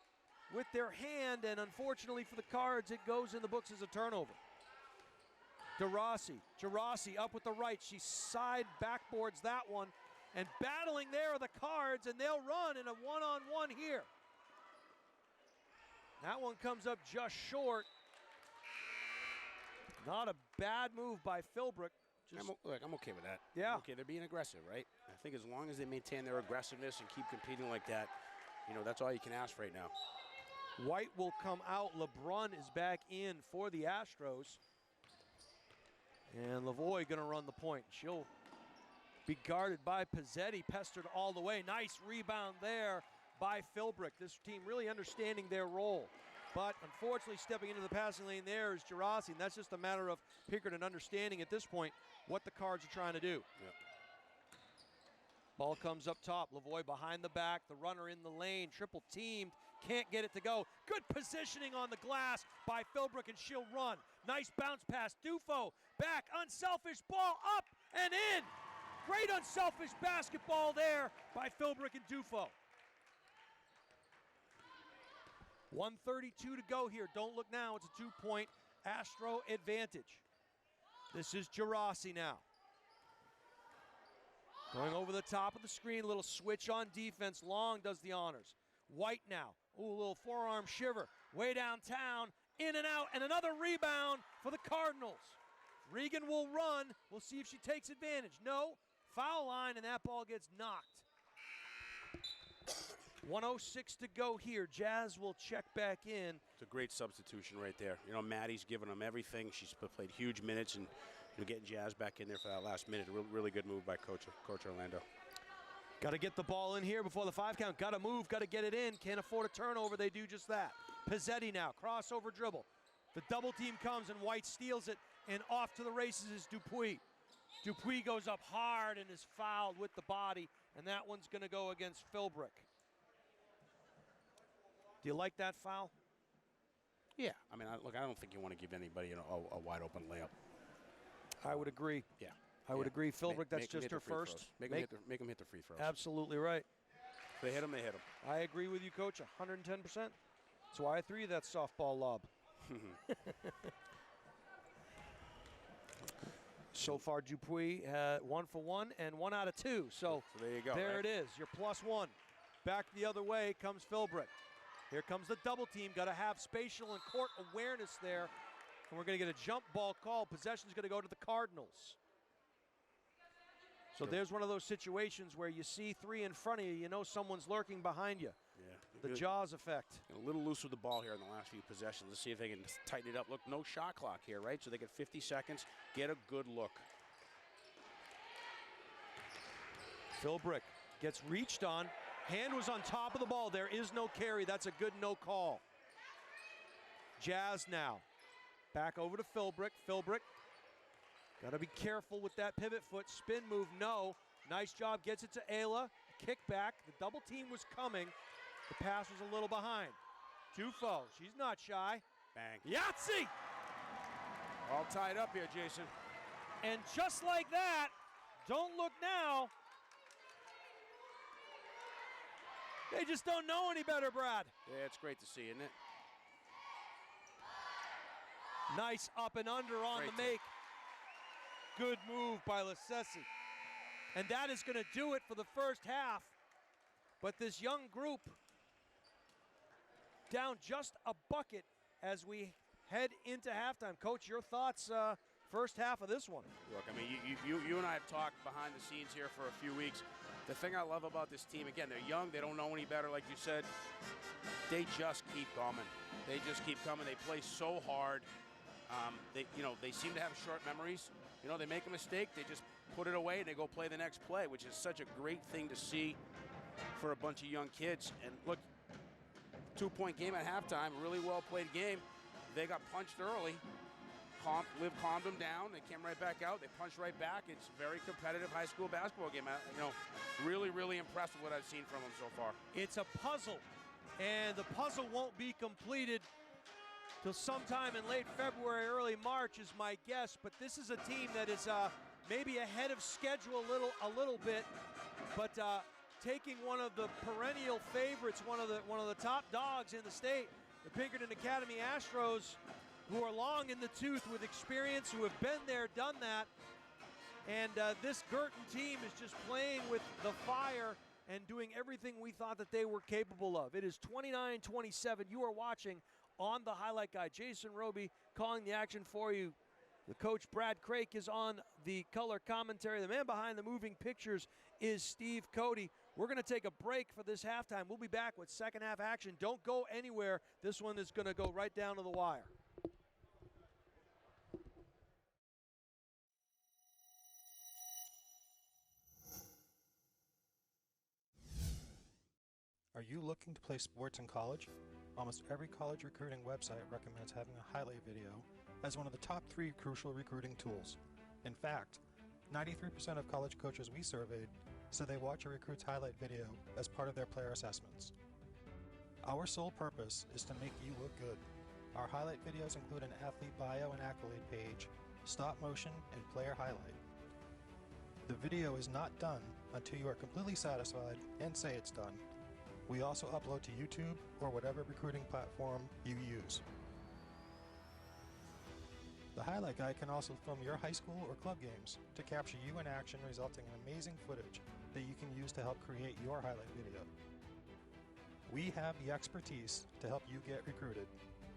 A: with their hand, and unfortunately for the Cards, it goes in the books as a turnover. Gerasi up with the right. She side backboards that one. And battling there are the Cards, and they'll run in a one-on-one here. That one comes up just short. Not a bad move by Philbrick.
C: I'm okay with that.
A: Yeah.
C: Okay, they're being aggressive, right? I think as long as they maintain their aggressiveness and keep competing like that, you know, that's all you can ask right now.
A: White will come out. LeBrun is back in for the Astros. And Lavoie going to run the point. She'll be guarded by Pizzetti, pestered all the way. Nice rebound there by Philbrick. This team really understanding their role. But unfortunately, stepping into the passing lane there is Gerasi, and that's just a matter of Pinkerton understanding at this point what the Cards are trying to do.
C: Yep.
A: Ball comes up top. Lavoie behind the back. The runner in the lane. Triple teamed. Can't get it to go. Good positioning on the glass by Philbrick, and she'll run. Nice bounce pass. Dufo back. Unselfish ball up and in. Great unselfish basketball there by Philbrick and Dufo. 1:32 to go here. Don't look now. It's a 2-point Astro advantage. This is Gerasi now. Going over the top of the screen. A little switch on defense. Long does the honors. White now. Ooh, a little forearm shiver. Way downtown. In and out. And another rebound for the Cardinals. Regan will run. We'll see if she takes advantage. No. Foul line, and that ball gets knocked. 1:06 to go here. Jazz will check back in.
C: It's a great substitution right there. You know, Maddie's given them everything. She's played huge minutes, and getting Jazz back in there for that last minute. Really good move by Coach Orlando.
A: Got to get the ball in here before the 5 count. Got to move, got to get it in. Can't afford a turnover. They do just that. Pizzetti now, crossover dribble. The double team comes, and White steals it, and off to the races is Dupuis. Dupuis goes up hard and is fouled with the body, and that one's going to go against Philbrick. Do you like that foul?
C: Yeah. I mean, I don't think you want to give anybody a wide open layup.
A: I would agree.
C: Yeah.
A: I would agree. Philbrick, that's just her first.
C: Make them hit the free throws.
A: Absolutely right.
C: If they hit them, they hit them.
A: I agree with you, Coach, 110%. That's why I threw you that softball lob. So far, Dupuis 1 for 1 and 1 out of 2. So
C: there you go.
A: There
C: right?
A: it is. Your +1. Back the other way comes Philbrick. Here comes the double team. Got to have spatial and court awareness there. And we're going to get a jump ball call. Possession's going to go to the Cardinals. So there's one of those situations where you see 3 in front of you. You know someone's lurking behind you.
C: Yeah.
A: The Jaws effect.
C: A little loose with the ball here in the last few possessions. Let's see if they can tighten it up. Look, no shot clock here, right? So they get 50 seconds. Get a good look.
A: Philbrick gets reached on. Hand was on top of the ball. There is no carry. That's a good no call. Jazz now. Back over to Philbrick. Philbrick. Got to be careful with that pivot foot. Spin move, no. Nice job. Gets it to Ayla. Kick back. The double team was coming. The pass was a little behind. Dufo. She's not shy.
C: Bang.
A: Yahtzee!
C: All tied up here, Jason.
A: And just like that, don't look now. They just don't know any better, Brad.
C: Yeah, it's great to see, isn't it?
A: Nice up and under on
C: Great
A: the make. good move by Lassesi. And that is going to do it for the first half. But this young group down just a bucket as we head into halftime. Coach, your thoughts first half of this one?
C: Look, I mean, you and I have talked behind the scenes here for a few weeks. The thing I love about this team, again, they're young, they don't know any better, like you said. They just keep coming. They just keep coming. They play so hard. They seem to have short memories. They make a mistake, they just put it away and they go play the next play, which is such a great thing to see for a bunch of young kids. And look, 2-point game at halftime, really well played game. They got punched early. Liv calmed them down. They came right back out. They punched right back. It's a very competitive high school basketball game. Really, really impressed with what I've seen from them so far.
A: It's a puzzle, and the puzzle won't be completed till sometime in late February, early March is my guess. But this is a team that is maybe ahead of schedule a little bit, but taking one of the perennial favorites, one of the top dogs in the state, the Pinkerton Academy Astros, who are long in the tooth with experience, who have been there, done that. And this Guertin team is just playing with the fire and doing everything we thought that they were capable of. It is 29-27. You are watching on the highlight guy. Jason Roby calling the action for you. The coach, Brad Craik, is on the color commentary. The man behind the moving pictures is Steve Cody. We're going to take a break for this halftime. We'll be back with second half action. Don't go anywhere. This one is going to go right down to the wire.
E: Are you looking to play sports in college? Almost every college recruiting website recommends having a highlight video as one of the top 3 crucial recruiting tools. In fact, 93% of college coaches we surveyed said they watch a recruit's highlight video as part of their player assessments. Our sole purpose is to make you look good. Our highlight videos include an athlete bio and accolade page, stop motion, and player highlight. The video is not done until you are completely satisfied and say it's done. We also upload to YouTube or whatever recruiting platform you use. The highlight guy can also film your high school or club games to capture you in action, resulting in amazing footage that you can use to help create your highlight video. We have the expertise to help you get recruited.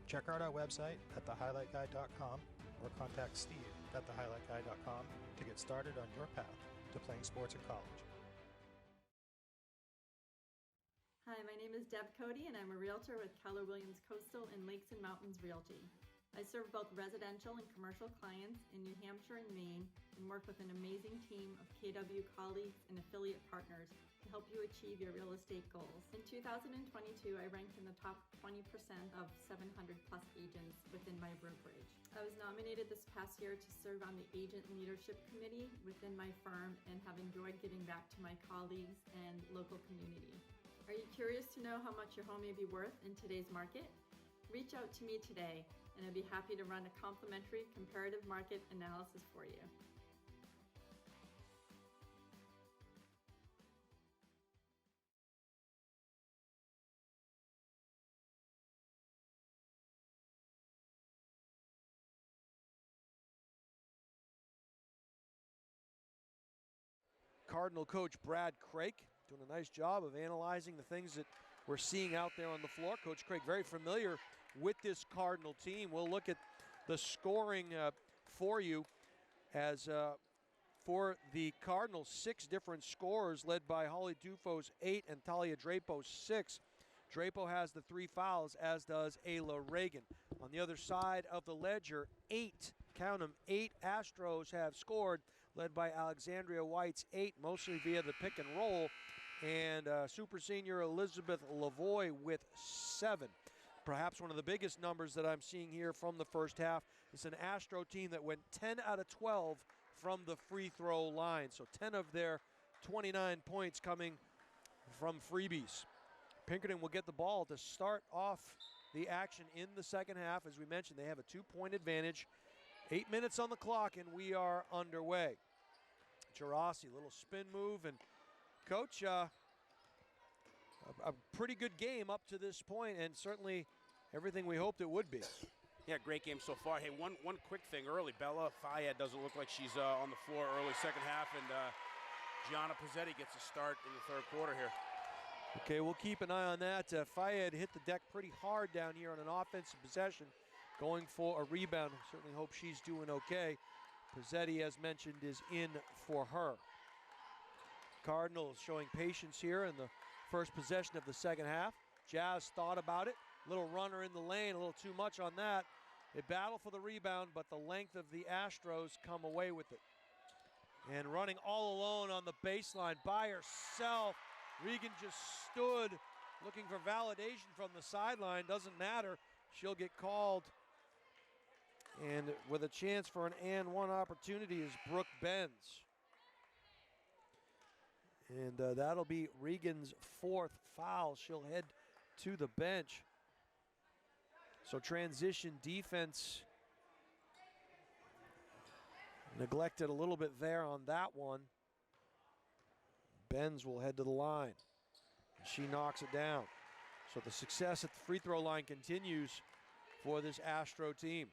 E: Check out our website at thehighlightguy.com or contact Steve at thehighlightguy.com to get started on your path to playing sports in college.
F: Hi, my name is Deb Cody, and I'm a realtor with Keller Williams Coastal and Lakes and Mountains Realty. I serve both residential and commercial clients in New Hampshire and Maine and work with an amazing team of KW colleagues and affiliate partners to help you achieve your real estate goals. In 2022, I ranked in the top 20% of 700 plus agents within my brokerage. I was nominated this past year to serve on the Agent Leadership Committee within my firm and have enjoyed giving back to my colleagues and local community. Are you curious to know how much your home may be worth in today's market? Reach out to me today, and I'd be happy to run a complimentary comparative market analysis for you.
A: Cardinal coach Brad Craik doing a nice job of analyzing the things that we're seeing out there on the floor. Coach Craik very familiar with this Cardinal team. We'll look at the scoring for you as for the Cardinals, 6 different scorers led by Holly Dufos 8 and Talia Drapo 6. Drapo has the 3 fouls, as does Ayla Reagan. On the other side of the ledger, 8, count them, 8 Astros have scored, led by Alexandria White's 8, mostly via the pick and roll, and super senior Elizabeth Lavoie with 7. Perhaps one of the biggest numbers that I'm seeing here from the first half is an Astro team that went 10 out of 12 from the free throw line. So 10 of their 29 points coming from freebies. Pinkerton will get the ball to start off the action in the second half. As we mentioned, they have a 2-point advantage. 8 minutes on the clock, and we are underway. Gerasi, little spin move, and Coach, a pretty good game up to this point, and certainly everything we hoped it would be.
C: Yeah, great game so far. Hey, one quick thing early. Bella Fayed doesn't look like she's on the floor early second half, and Gianna Pizzetti gets a start in the third quarter here.
A: Okay, we'll keep an eye on that. Fayed hit the deck pretty hard down here on an offensive possession, going for a rebound. Certainly hope she's doing okay. Pizzetti, as mentioned, is in for her. Cardinals showing patience here in the first possession of the second half. Jazz thought about it. Little runner in the lane, a little too much on that. They battle for the rebound, but the length of the Astros come away with it. And running all alone on the baseline by herself. Regan just stood looking for validation from the sideline. Doesn't matter. She'll get called. And with a chance for an and one opportunity is Brooke Benz. And that'll be Regan's fourth foul. She'll head to the bench. So transition defense neglected a little bit there on that one. Benz will head to the line. She knocks it down. So the success at the free throw line continues for this Astro team.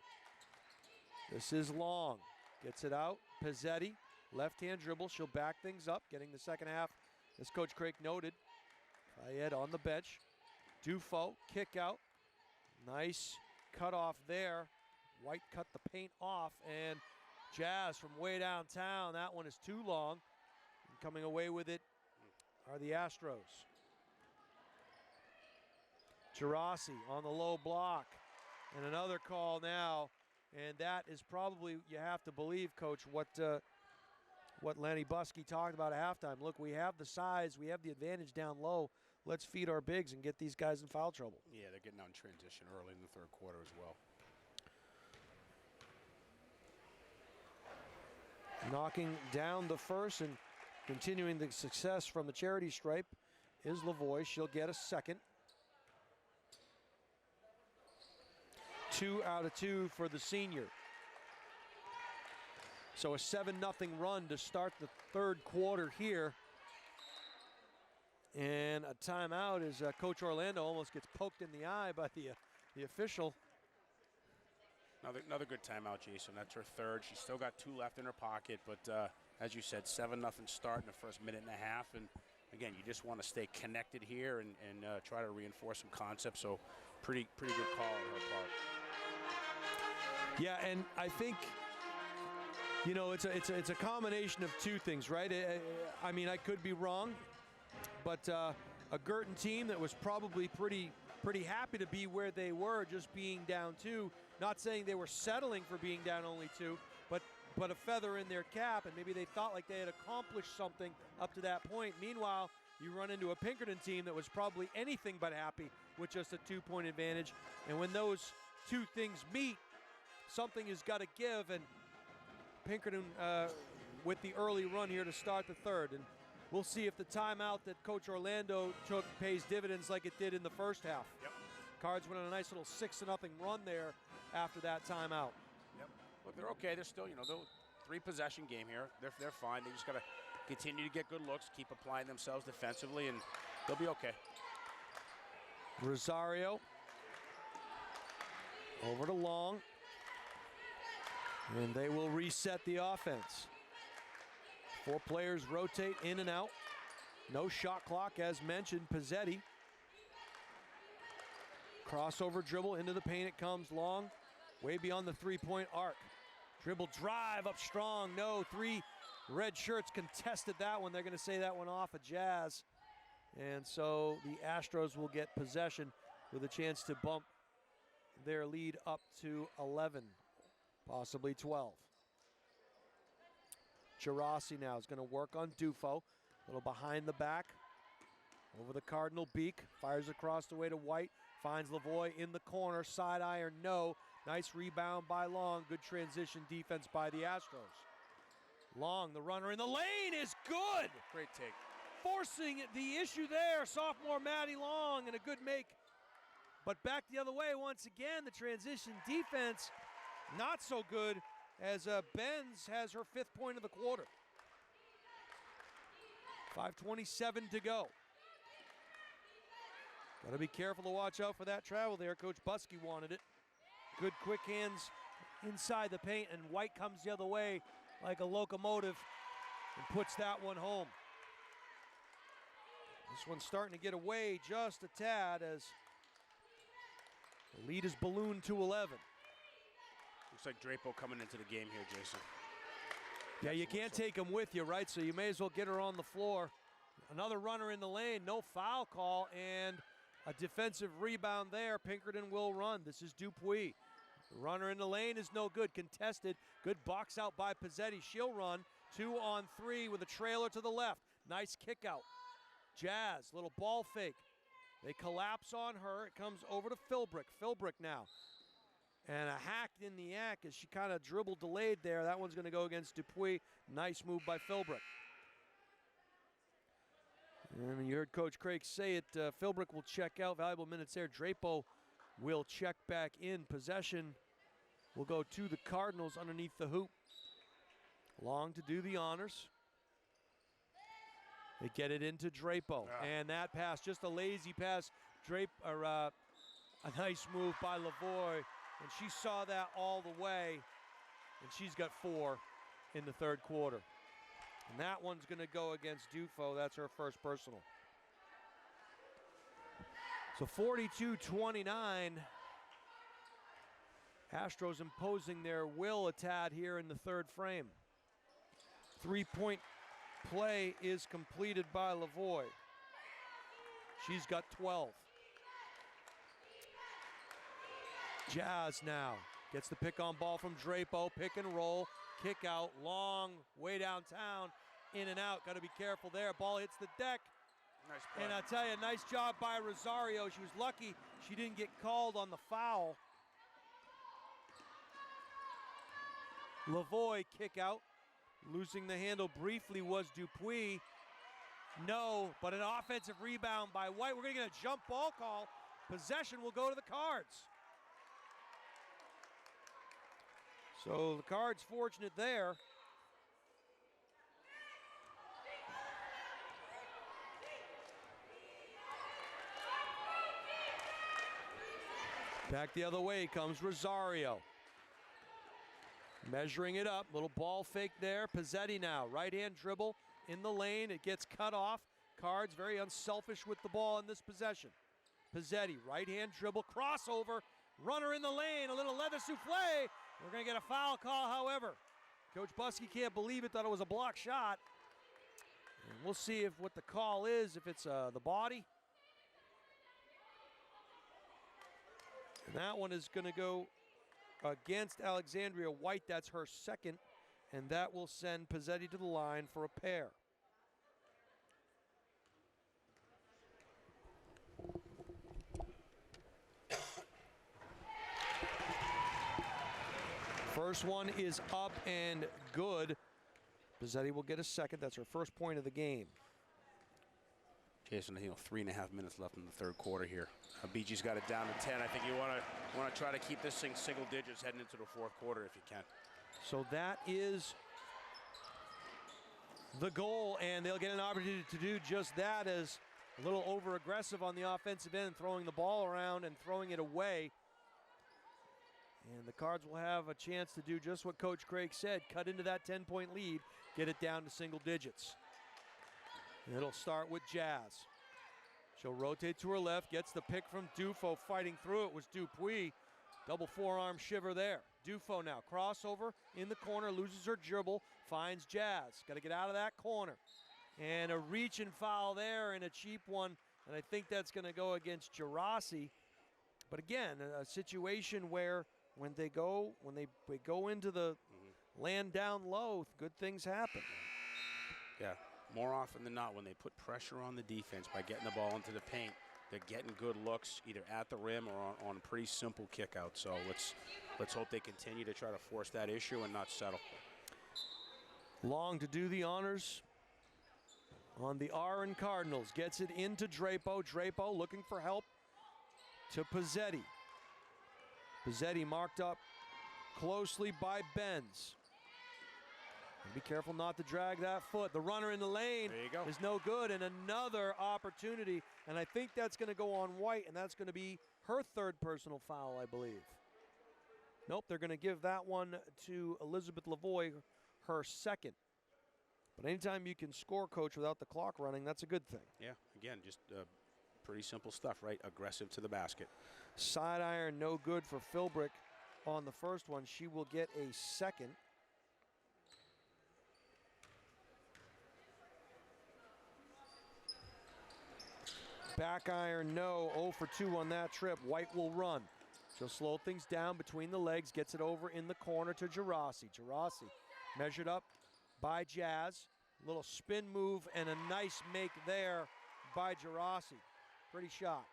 A: This is Long. Gets it out. Pizzetti, left-hand dribble. She'll back things up, getting the second half, as Coach Craig noted. Fayed on the bench. Dufo, kick out. Nice cut off there. White cut the paint off, and Jazz from way downtown. That one is too long. And coming away with it are the Astros. Girassi on the low block. And another call now. And that is probably, you have to believe, Coach, what Lenny Buskey talked about at halftime. Look, we have the size, we have the advantage down low. Let's feed our bigs and get these guys in foul trouble.
C: Yeah, they're getting out in transition early in the third quarter as well.
A: Knocking down the first and continuing the success from the charity stripe is Lavoie. She'll get a second. 2 out of 2 for the senior. So a 7-0 run to start the third quarter here. And a timeout as Coach Orlando almost gets poked in the eye by the official.
C: Another good timeout, Jason. That's her third. She's still got 2 left in her pocket, but as you said, 7-0 start in the first minute and a half. And again, you just want to stay connected here and try to reinforce some concepts. So pretty good call on her part.
A: Yeah, and I think, you know, it's a combination of two things, right? I mean, I could be wrong, but a Guertin team that was probably pretty happy to be where they were, just being down 2. Not saying they were settling for being down only 2, but a feather in their cap, and maybe they thought like they had accomplished something up to that point. Meanwhile, you run into a Pinkerton team that was probably anything but happy with just a 2-point advantage. And when those two things meet, something has got to give, and Pinkerton with the early run here to start the third. And we'll see if the timeout that Coach Orlando took pays dividends like it did in the first half.
C: Yep.
A: Cards went on a nice little 6-0 run there after that timeout.
C: Yep. Look, they're okay. They're still, you know, they're 3-possession game here. They're fine. They just got to continue to get good looks, keep applying themselves defensively, and they'll be okay.
A: Rosario over to Long. And they will reset the offense. 4 players rotate in and out. No shot clock, as mentioned. Pizzetti. Crossover dribble into the paint. It comes Long, way beyond the 3-point arc. Dribble drive up strong. No, 3 red shirts contested that one. They're going to say that one off of Jazz. And so the Astros will get possession with a chance to bump their lead up to 11. Possibly 12. Girassi now is going to work on Dufo. A little behind the back. Over the Cardinal beak. Fires across the way to White. Finds Lavoie in the corner. Side iron, no. Nice rebound by Long. Good transition defense by the Astros. Long, the runner in the lane, is good.
C: Great take.
A: Forcing the issue there. Sophomore Maddie Long, and a good make. But back the other way once again. The transition defense not so good, as Benz has her 5th point of the quarter. 5:27 to go. Got to be careful to watch out for that travel there. Coach Buskey wanted it. Good quick hands inside the paint, and White comes the other way like a locomotive and puts that one home. This one's starting to get away just a tad as the lead is ballooned to 11.
C: Looks like Drapo coming into the game here, Jason.
A: Yeah, you can't take him with you, right? So you may as well get her on the floor. Another runner in the lane, no foul call, and a defensive rebound there. Pinkerton will run. This is Dupuis. The runner in the lane is no good. Contested. Good box out by Pizzetti. She'll run. 2 on 3 with a trailer to the left. Nice kick out. Jazz, little ball fake. They collapse on her. It comes over to Philbrick. Philbrick now. And a hack in the act as she kind of dribble delayed there. That one's going to go against Dupuis. Nice move by Philbrick. And you heard Coach Craig say it. Philbrick will check out. Valuable minutes there. Drapo will check back in. Possession will go to the Cardinals underneath the hoop. Long to do the honors. They get it into Drapo. And that pass, just a lazy pass. A nice move by Lavoie. And she saw that all the way. And she's got 4 in the third quarter. And that one's going to go against Dufo. That's her first personal. So 42-29. Astros imposing their will a tad here in the third frame. 3-point play is completed by Lavoie. She's got 12. Jazz now gets the pick on ball from Drapo. Pick and roll. Kick out. Long way downtown. In and out. Got to be careful there. Ball hits the deck.
C: Nice play.
A: And I tell you, nice job by Rosario. She was lucky she didn't get called on the foul. Lavoie kick out. Losing the handle briefly was Dupuis. No, but an offensive rebound by White. We're going to get a jump ball call. Possession will go to the Cards. So the Cards fortunate there. Back the other way comes Rosario. Measuring it up, little ball fake there. Pizzetti now, right-hand dribble in the lane. It gets cut off. Cards very unselfish with the ball in this possession. Pizzetti, right-hand dribble, crossover, runner in the lane, a little leather souffle. We're going to get a foul call, however. Coach Buskey can't believe it, thought it was a block shot. And we'll see if what the call is, if it's the body. And that one is going to go against Alexandria White. That's her second, and that will send Pizzetti to the line for a pair. First one is up and good. Pizzetti will get a second. That's her first point of the game.
C: Jason, 3.5 minutes left in the third quarter here. BG's got it down to 10. I think you want to try to keep this thing single digits heading into the fourth quarter if you can.
A: So that is the goal, and they'll get an opportunity to do just that, as a little over-aggressive on the offensive end, throwing the ball around and throwing it away. And the Cards will have a chance to do just what Coach Craig said, cut into that 10-point lead, get it down to single digits. And it'll start with Jazz. She'll rotate to her left, gets the pick from Dufo, fighting through it was Dupuis. Double forearm shiver there. Dufo now, crossover in the corner, loses her dribble, finds Jazz. Got to get out of that corner. And a reach and foul there, and a cheap one, and I think that's going to go against Gerasi. But again, a situation where when they go into the land down low, good things happen.
C: Yeah, more often than not, when they put pressure on the defense by getting the ball into the paint, they're getting good looks either at the rim or on pretty simple kick out. So let's hope they continue to try to force that issue and not settle.
A: Long to do the honors on the RN Cardinals. Gets it into Drapo. Drapo looking for help to Pizzetti. Pizzetti marked up closely by Benz. Be careful not to drag that foot. The runner in the lane is no good, and another opportunity. And I think that's going to go on White, and that's going to be her third personal foul, I believe. Nope, they're going to give that one to Elizabeth Lavoie, her second. But anytime you can score, Coach, without the clock running, that's a good thing.
C: Yeah, again, just pretty simple stuff, right? Aggressive to the basket.
A: Side iron, no good for Philbrick on the first one. She will get a second. Back iron, no. 0 for 2 on that trip. White will run. She'll slow things down between the legs, gets it over in the corner to Gerasi. Gerasi measured up by Jazz. Little spin move and a nice make there by Gerasi. Pretty shot.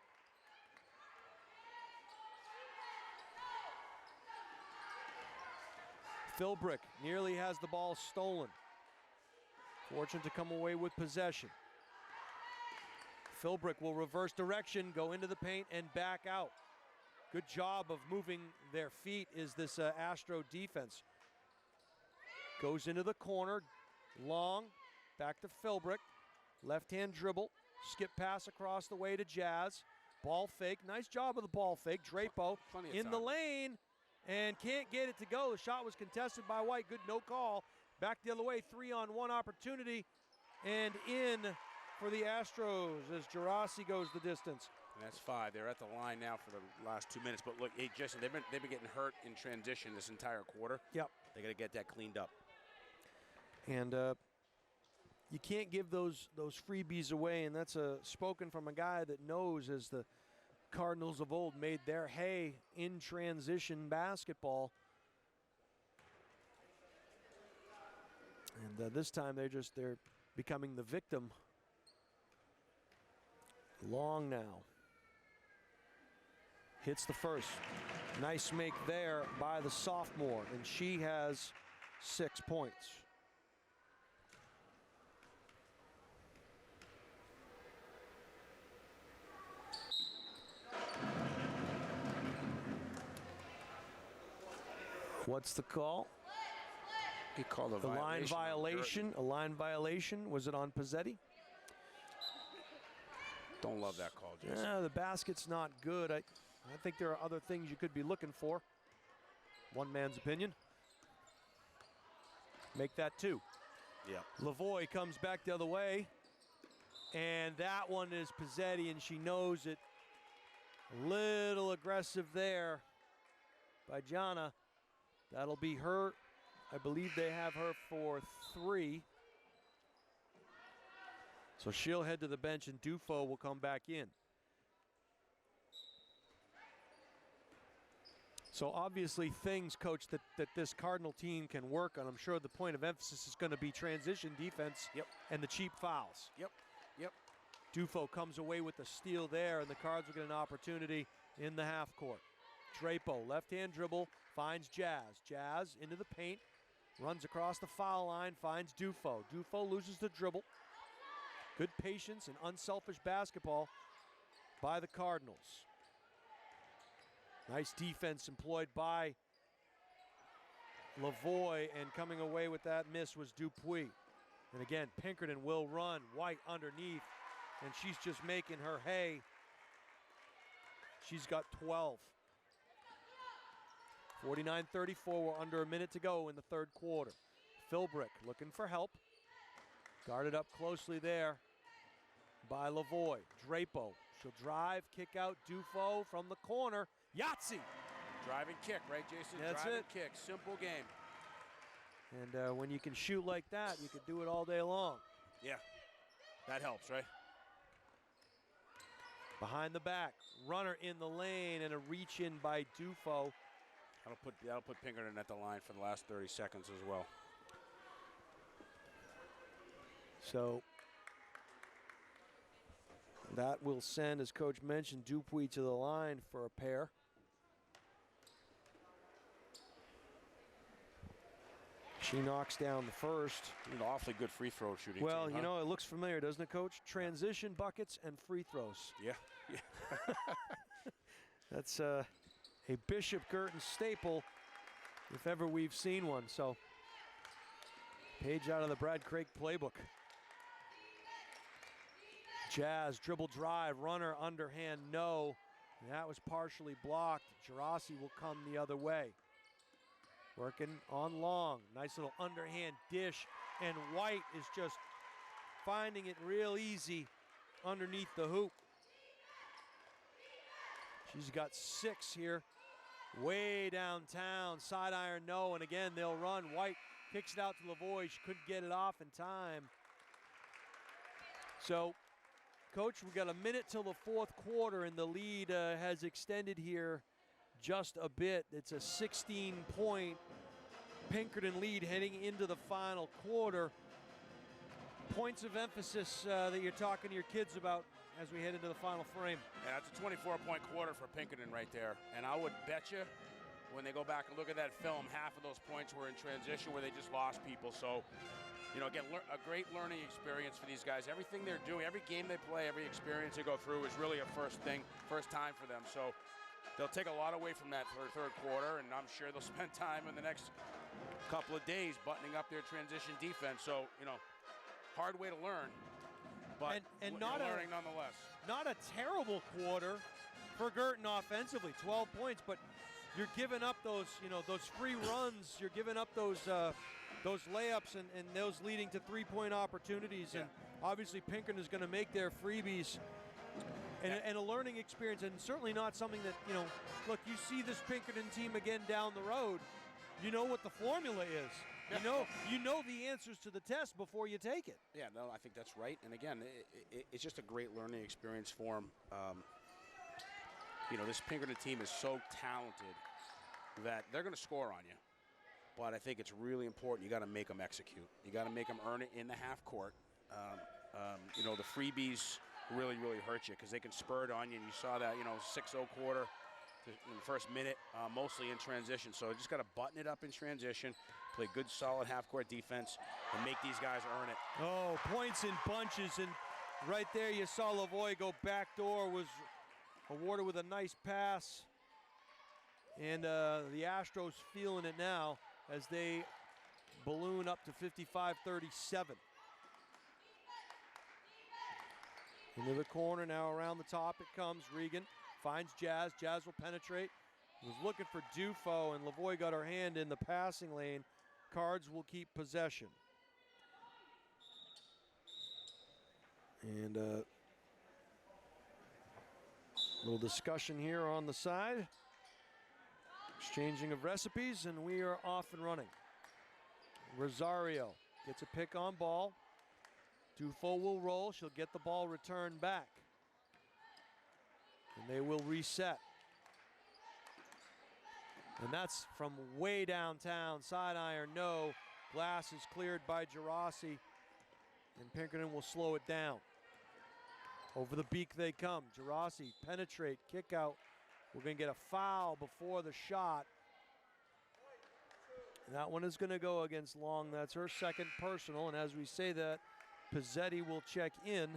A: Philbrick nearly has the ball stolen. Fortunate to come away with possession. Philbrick will reverse direction, go into the paint, and back out. Good job of moving their feet is this Astro defense. Goes into the corner, long, back to Philbrick. Left-hand dribble, skip pass across the way to Jazz. Ball fake, nice job of the ball fake. Drapo in the lane and can't get it to go. The shot was contested by White, good no call. Back the other way, 3-on-1 opportunity and in for the Astros as Gerasi goes the distance.
C: And that's 5. They're at the line now for the last 2 minutes. But look, hey, Jason, they've been getting hurt in transition this entire quarter.
A: Yep.
C: They got to get that cleaned up.
A: And you can't give those freebies away, and that's spoken from a guy that knows, as the Cardinals of old made their hay in transition basketball. And this time they're becoming the victim. Long now. Hits the first. Nice make there by the sophomore, and she has 6 points. What's the call?
C: He called
A: the line violation. A line violation. Was it on Pizzetti?
C: Don't love that call, Jason.
A: Yeah, the basket's not good. I think there are other things you could be looking for. One man's opinion. Make that 2.
C: Yeah.
A: Lavoie comes back the other way. And that one is Pizzetti, and she knows it. A little aggressive there by Jana. That'll be her. I believe they have her for 3. So she'll head to the bench, and Dufo will come back in. So obviously things, Coach, that this Cardinal team can work on. I'm sure the point of emphasis is going to be transition defense.
C: Yep.
A: And the cheap fouls.
C: Yep.
A: Dufo comes away with the steal there, and the Cards will get an opportunity in the half court. Drapo, left-hand dribble, finds Jazz. Jazz into the paint, runs across the foul line, finds Dufo. Dufo loses the dribble. Good patience and unselfish basketball by the Cardinals. Nice defense employed by Lavoie, and coming away with that miss was Dupuis. And again, Pinkerton will run. White underneath, and she's just making her hay. She's got 12. 49-34, we're under a minute to go in the third quarter. Philbrick looking for help. Guarded up closely there by Lavoie. Drapo, she'll drive, kick out Dufo from the corner. Yahtzee!
C: Drive and kick, right, Jason?
A: That's
C: Drive
A: it.
C: and kick, simple game.
A: And when you can shoot like that, you can do it all day long.
C: Yeah, that helps, right?
A: Behind the back, runner in the lane, and a reach in by Dufo.
C: That'll put Pinkerton at the line for the last 30 seconds as well.
A: So that will send, as Coach mentioned, Dupuis to the line for a pair. She knocks down the first.
C: An awfully good free throw shooting
A: Well,
C: team,
A: you know, it looks familiar, doesn't it, Coach? Transition, buckets, and free throws.
C: Yeah.
A: That's a Bishop Guertin staple, if ever we've seen one. So, page out of the Brad Craig playbook. Jazz, dribble drive, runner, underhand, no. That was partially blocked. Gerasi will come the other way. Working on Long. Nice little underhand dish. And White is just finding it real easy underneath the hoop. She's got 6 here. Way downtown. Side iron, no. And again, they'll run. White kicks it out to Lavoie. She couldn't get it off in time. So, Coach, we've got a minute till the 4th quarter, and the lead has extended here just a bit. It's a 16-point Pinkerton lead heading into the final quarter. Points of emphasis that you're talking to your kids about as we head into the final frame.
C: Yeah, it's a 24-point quarter for Pinkerton right there. And I would bet you when they go back and look at that film, half of those points were in transition where they just lost people. So, you know, again, a great learning experience for these guys. Everything they're doing, every game they play, every experience they go through is really a first time for them. So they'll take a lot away from that third quarter, and I'm sure they'll spend time in the next couple of days buttoning up their transition defense. So, you know, hard way to learn, but
A: and not
C: learning nonetheless.
A: Not a terrible quarter for Guertin offensively, 12 points, but you're giving up those, you know, those free runs. You're giving up those layups and those leading to three-point opportunities.
C: Yeah.
A: And obviously Pinkerton is going to make their freebies and a learning experience, and certainly not something that, you know, look, you see this Pinkerton team again down the road. You know what the formula is. You know the answers to the test before you take it.
C: Yeah, no, I think that's right. And again, it's just a great learning experience for them. You know, this Pinkerton team is so talented that they're going to score on you. But I think it's really important. You got to make them execute. You got to make them earn it in the half court. You know, the freebies really hurt you because they can spur it on you. And you saw that, you know, 6-0 quarter in the first minute, mostly in transition. So just got to button it up in transition, play good, solid half-court defense, and make these guys earn it.
A: Oh, points in bunches, and right there you saw Lavoie go backdoor, was awarded with a nice pass. And the Astros feeling it now as they balloon up to 55-37. Into the corner now, around the top it comes. Regan finds Jazz. Jazz will penetrate. Was looking for Dufo, and Lavoie got her hand in the passing lane. Cards will keep possession. And a little discussion here on the side. Exchanging of recipes, and we are off and running. Rosario gets a pick on ball. Dufo will roll. She'll get the ball returned back. And they will reset. And that's from way downtown. Side iron, no. Glass is cleared by Gerasi. And Pinkerton will slow it down. Over the beak they come. Gerasi, penetrate, kick out. We're going to get a foul before the shot. And that one is going to go against Long. That's her second personal. And as we say that, Pizzetti will check in.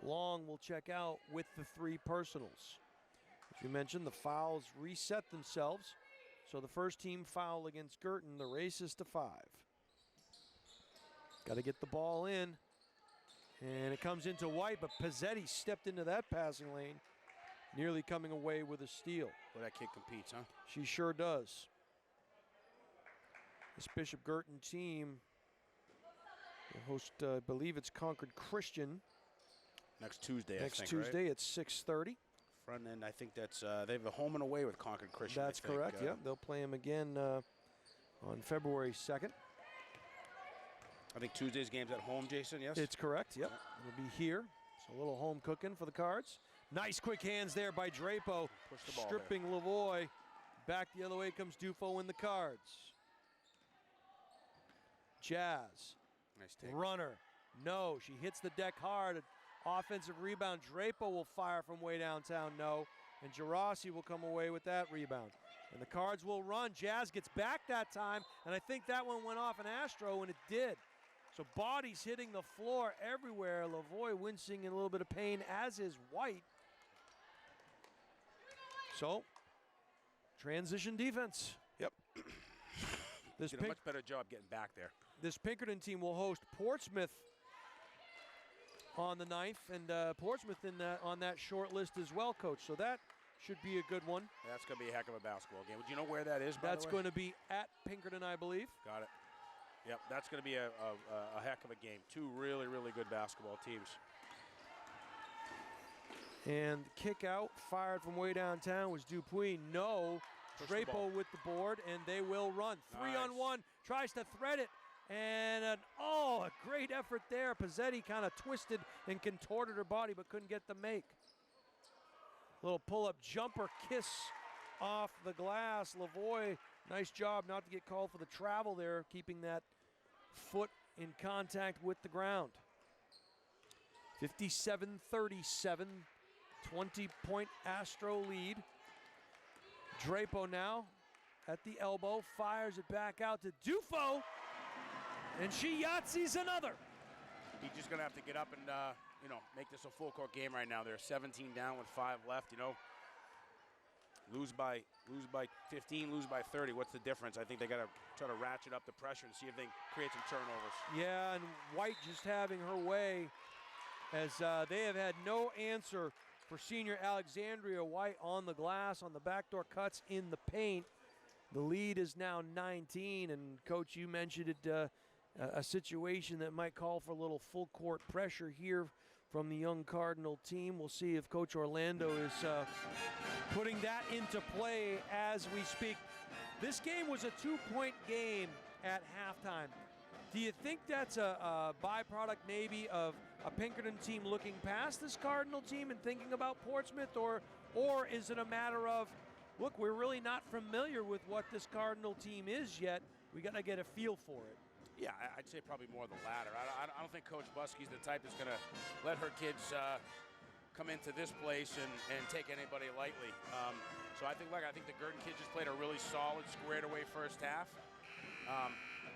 A: Long will check out with the 3 personals. As you mentioned, the fouls reset themselves. So the first team foul against Guertin, the race is to 5. Got to get the ball in. And it comes into White, but Pizzetti stepped into that passing lane, nearly coming away with a steal.
C: Well, that kid competes, huh?
A: She sure does. This Bishop Guertin team will host, I believe it's Concord Christian.
C: Next Tuesday,
A: Next
C: I think,
A: Tuesday
C: right?
A: at 6:30.
C: Front end, I think that's, they have a home and away with Concord Christian.
A: That's correct, yeah. They'll play them again on February 2nd.
C: I think Tuesday's game's at home, Jason, yes?
A: It's correct, yep. It'll be here. So a little home cooking for the Cards. Nice quick hands there by Drapo.
C: Push the ball
A: stripping Lavoie. Back the other way comes Dufo in the Cards. Jazz.
C: Nice take.
A: Runner. No, she hits the deck hard. Offensive rebound. Drapo will fire from way downtown. No. And Gerasi will come away with that rebound. And the Cards will run. Jazz gets back that time. And I think that one went off an Astro, and it did. So bodies hitting the floor everywhere. Lavoie wincing in a little bit of pain, as is White. So, transition defense.
C: Yep.
A: This
C: Did a much better job getting back there.
A: This Pinkerton team will host Portsmouth on the 9th, and Portsmouth on that short list as well, Coach. So that should be a good one.
C: That's going to be a heck of a basketball game. Do you know where that is, by
A: That's
C: the way?
A: going to be at Pinkerton, I believe.
C: Got it. Yep, that's going to be a heck of a game. Two really, really good basketball teams.
A: And the kick out, fired from way downtown, was Dupuis. No. Drapo with the board, and they will run. 3-on-1, tries to thread it. And a great effort there. Pizzetti kind of twisted and contorted her body, but couldn't get the make. Little pull-up jumper kiss off the glass. Lavoie, nice job not to get called for the travel there, keeping that foot in contact with the ground. 57-37, 20-point Astro lead. Drapo now at the elbow, fires it back out to Dufo, and she Yahtzees another.
C: He's just going to have to get up and, make this a full-court game right now. They're 17 down with 5 left, Lose by 15, lose by 30. What's the difference? I think they got to try to ratchet up the pressure and see if they can create some turnovers.
A: Yeah, and White just having her way as they have had no answer for senior Alexandria White on the glass, on the backdoor cuts in the paint. The lead is now 19, and Coach, you mentioned it, a situation that might call for a little full court pressure here from the young Cardinal team. We'll see if Coach Orlando is putting that into play as we speak. This game was a 2-point game at halftime. Do you think that's a byproduct maybe of a Pinkerton team looking past this Cardinal team and thinking about Portsmouth, or is it a matter of, look, we're really not familiar with what this Cardinal team is yet. We got to get a feel for it.
C: Yeah, I'd say probably more the latter. I don't think Coach Buskey's the type that's going to let her kids come into this place and take anybody lightly. So I think the Guertin kids just played a really solid, squared away first half.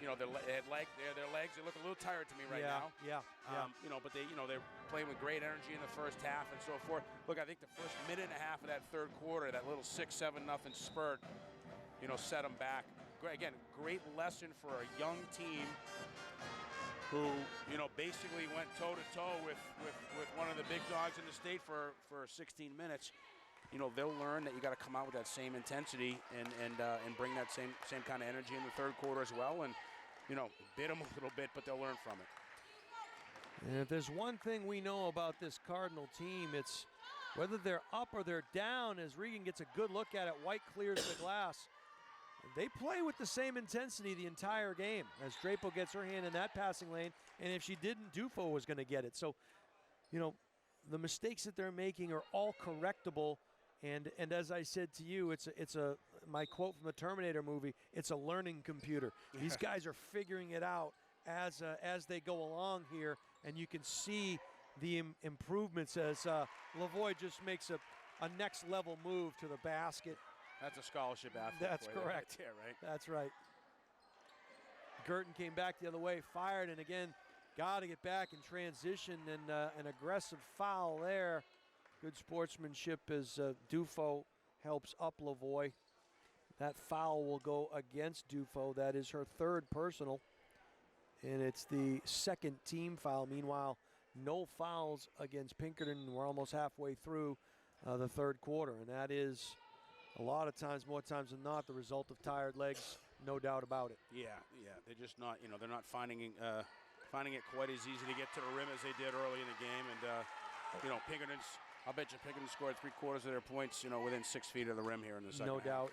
C: Their legs, they look a little tired to me right now.
A: Yeah.
C: But they're playing with great energy in the first half and so forth. Look, I think the first minute and a half of that third quarter, that little 6-7-0 spurt, set them back. Again, great lesson for a young team who, basically went toe-to-toe with one of the big dogs in the state for 16 minutes. They'll learn that you got to come out with that same intensity and bring that same kind of energy in the third quarter as well, and bit them a little bit, but they'll learn from it.
A: And if there's one thing we know about this Cardinal team, it's whether they're up or they're down. As Regan gets a good look at it, White clears the glass. They play with the same intensity the entire game as Drapo gets her hand in that passing lane, and if she didn't, Dufo was going to get it. So, the mistakes that they're making are all correctable. And as I said to you, it's my quote from the Terminator movie, it's a learning computer. These guys are figuring it out as they go along here, and you can see the improvements as Lavoie just makes a next level move to the basket.
C: That's a scholarship athlete.
A: That's correct.
C: Yeah, right.
A: That's right. Guertin came back the other way, fired, and again, got to get back in transition, and an aggressive foul there. Good sportsmanship as Dufo helps up Lavoie. That foul will go against Dufo. That is her third personal, and it's the second team foul. Meanwhile, no fouls against Pinkerton. We're almost halfway through the third quarter, and that is a lot of times, more times than not, the result of tired legs, no doubt about it.
C: Yeah, they're just not, they're not finding it quite as easy to get to the rim as they did early in the game, and I'll bet you Pinkerton scored 3/4 of their points, within 6 feet of the rim here in the second half.
A: No doubt,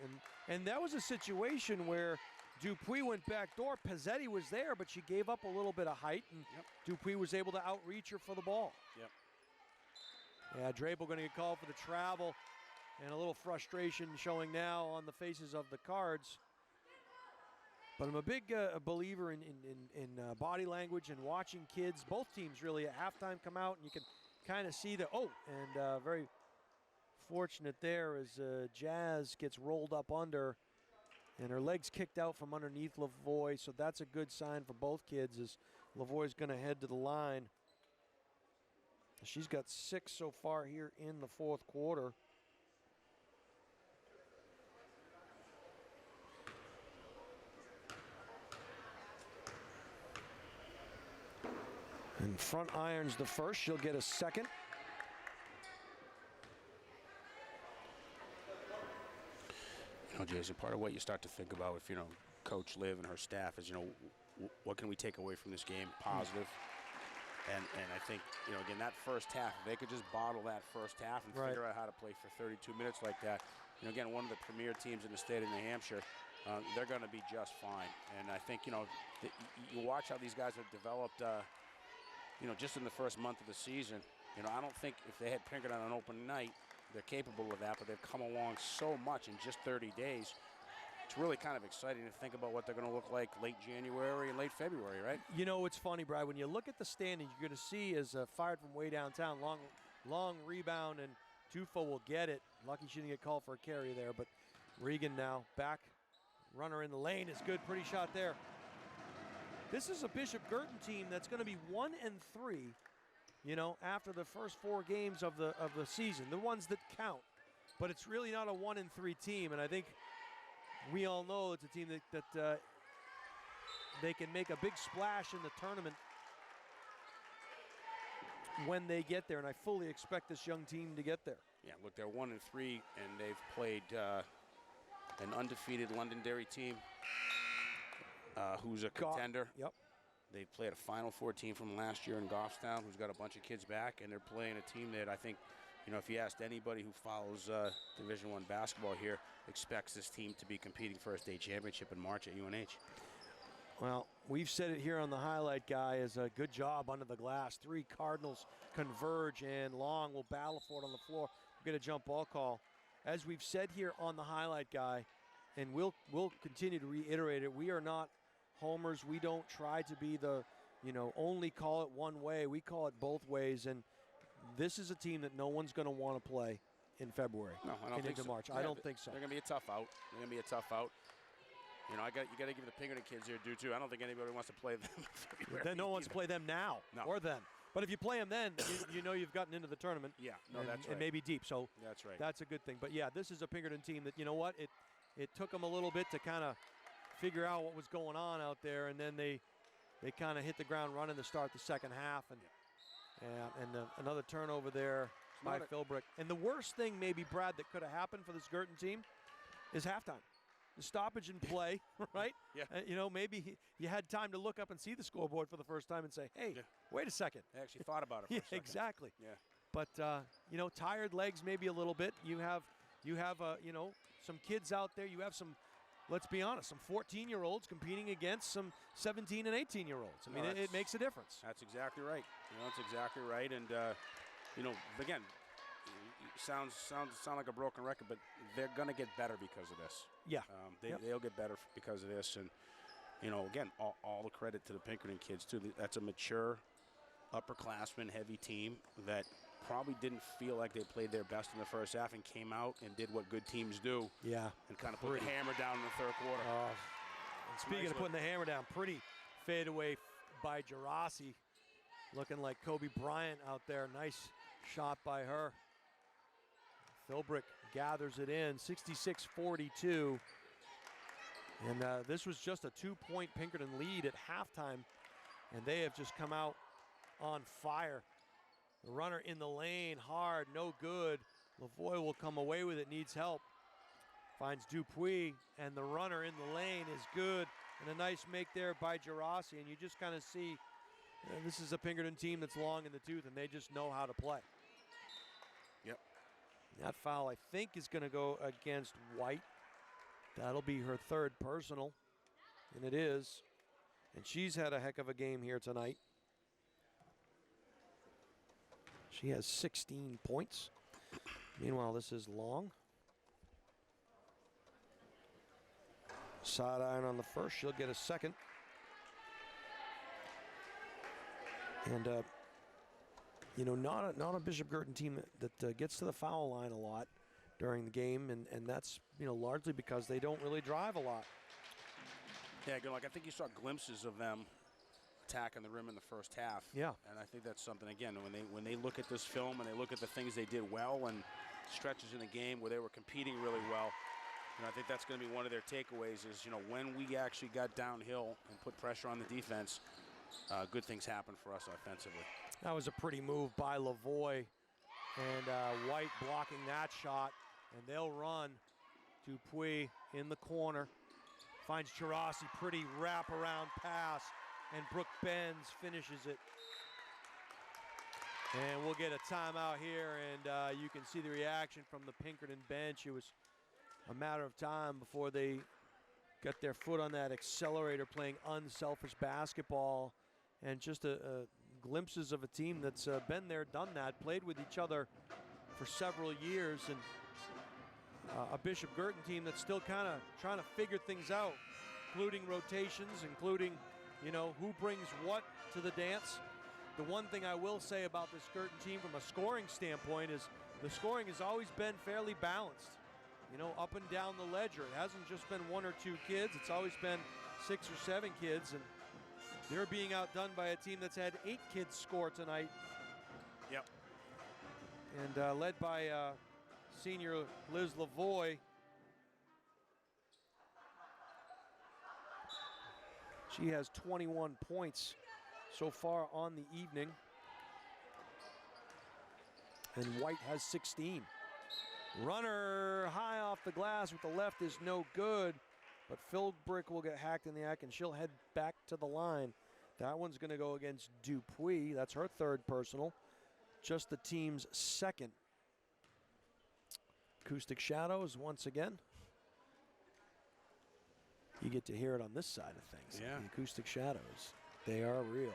A: and that was a situation where Dupuis went back door. Pizzetti was there, but she gave up a little bit of height, and Dupuis was able to outreach her for the ball.
C: Yep.
A: Yeah, Drapo going to get called for the travel, and a little frustration showing now on the faces of the Cards. But I'm a big believer in body language and watching kids, both teams really, at halftime come out, and you can kind of see very fortunate there as Jazz gets rolled up under, and her legs kicked out from underneath Lavoie, so that's a good sign for both kids as Lavoie's going to head to the line. She's got 6 so far here in the fourth quarter. And front irons the first. She'll get a second.
C: Jason, part of what you start to think about if, Coach Liv and her staff is, what can we take away from this game positive? And I think, again, that first half, if they could just bottle that first half and figure out how to play for 32 minutes like that, again, one of the premier teams in the state of New Hampshire, they're going to be just fine. And I think, you watch how these guys have developed, just in the first month of the season. I don't think if they had Pinkerton on an open night, they're capable of that, but they've come along so much in just 30 days. It's really kind of exciting to think about what they're going to look like late January and late February, right?
A: It's funny, Brad. When you look at the standings, you're going to see is fired from way downtown. Long rebound, and Tufo will get it. Lucky she didn't get called for a carry there, but Regan now back. Runner in the lane is good. Pretty shot there. This is a Bishop Guertin team that's going to be 1-3, after the first 4 games of the season, the ones that count. But it's really not a 1-3 team, and I think we all know it's a team that they can make a big splash in the tournament when they get there, and I fully expect this young team to get there.
C: Yeah, look, they're 1-3, and they've played an undefeated Londonderry team who's a contender.
A: Yep.
C: They've played a Final Four team from last year in Goffstown who's got a bunch of kids back, and they're playing a team that I think, if you asked anybody who follows Division I basketball here, expects this team to be competing for a state championship in March at UNH.
A: Well, we've said it here on the highlight guy is a good job under the glass. 3 Cardinals converge, and Long will battle for it on the floor. We'll get a jump ball call. As we've said here on the highlight guy, and we'll continue to reiterate it, we are not homers. We don't try to be the, only call it one way. We call it both ways, and this is a team that no one's going to want to play in February.
C: No, I don't think
A: into
C: so.
A: March.
C: Yeah,
A: I don't think so.
C: They're going to be a tough out. You got to give the Pinkerton kids their due too. I don't think anybody wants to play them in February.
A: Then no one wants to play them now or then. But if you play them then, you've gotten into the tournament.
C: Yeah, that's right.
A: And maybe deep. So
C: that's right.
A: That's a good thing. But yeah, this is a Pinkerton team that it took them a little bit to kind of figure out what was going on out there, and then they kind of hit the ground running to start the second half, and another turnover there by Philbrick. And the worst thing maybe, Brad, that could have happened for this Guertin team is halftime. The stoppage in play, right?
C: Yeah.
A: Maybe you had time to look up and see the scoreboard for the first time and say, hey, wait a second.
C: I actually thought about it for a second.
A: Exactly.
C: Yeah.
A: But, tired legs maybe a little bit. You have some kids out there. You have some, let's be honest, some 14-year-olds competing against some 17 and 18-year-olds. I mean, it makes a difference.
C: That's exactly right. That's exactly right. And, again, sound like a broken record, but they're going to get better because of this.
A: Yeah.
C: They'll get better because of this. And, again, all the credit to the Pinkerton kids, too. That's a mature, upperclassman, heavy team that probably didn't feel like they played their best in the first half and came out and did what good teams do.
A: Yeah.
C: And kind of put the hammer down in the third quarter.
A: Speaking of putting the hammer down, pretty fadeaway by Gerasi. Looking like Kobe Bryant out there. Nice shot by her. Philbrick gathers it in, 66-42. And this was just a 2-point Pinkerton lead at halftime, and they have just come out on fire. The runner in the lane, hard, no good. Lavoie will come away with it, needs help. Finds Dupuis, and the runner in the lane is good. And a nice make there by Gerasi, and you just kind of see this is a Pinkerton team that's long in the tooth, and they just know how to play.
C: Yep.
A: That foul, I think, is going to go against White. That'll be her third personal, and it is. And she's had a heck of a game here tonight. She has 16 points. Meanwhile, this is Long. Side iron on the first. She'll get a second. And, not a Bishop Guertin team that gets to the foul line a lot during the game, and that's, largely because they don't really drive a lot.
C: Yeah, I think you saw glimpses of them attacking the rim in the first half.
A: Yeah.
C: And I think that's something, again, when they look at this film and they look at the things they did well and stretches in the game where they were competing really well, I think that's going to be one of their takeaways is, when we actually got downhill and put pressure on the defense, good things happen for us offensively.
A: That was a pretty move by Lavoie, and White blocking that shot, and they'll run Dupuis in the corner. Finds Girassi, pretty wraparound pass, and Brooke Benz finishes it. And we'll get a timeout here, and you can see the reaction from the Pinkerton bench. It was a matter of time before they got their foot on that accelerator, playing unselfish basketball, and just glimpses of a team that's been there, done that, played with each other for several years, and a Bishop Guertin team that's still kind of trying to figure things out, including rotations, including, you know, who brings what to the dance. The one thing I will say about this Guertin team from a scoring standpoint is the scoring has always been fairly balanced, you know, up and down the ledger. It hasn't just been 1 or 2 kids. It's always been 6 or 7 kids, and they're being outdone by a team that's had 8 kids score tonight.
C: Yep.
A: And led by senior Liz Lavoie. She has 21 points so far on the evening. And White has 16. Runner high off the glass with the left is no good, but Philbrick will get hacked in the act, and she'll head back to the line. That one's going to go against Dupuis. That's her 3rd personal, just the team's 2nd. Acoustic Shadows once again. You get to hear it on this side of things.
C: Yeah.
A: The Acoustic Shadows, they are real.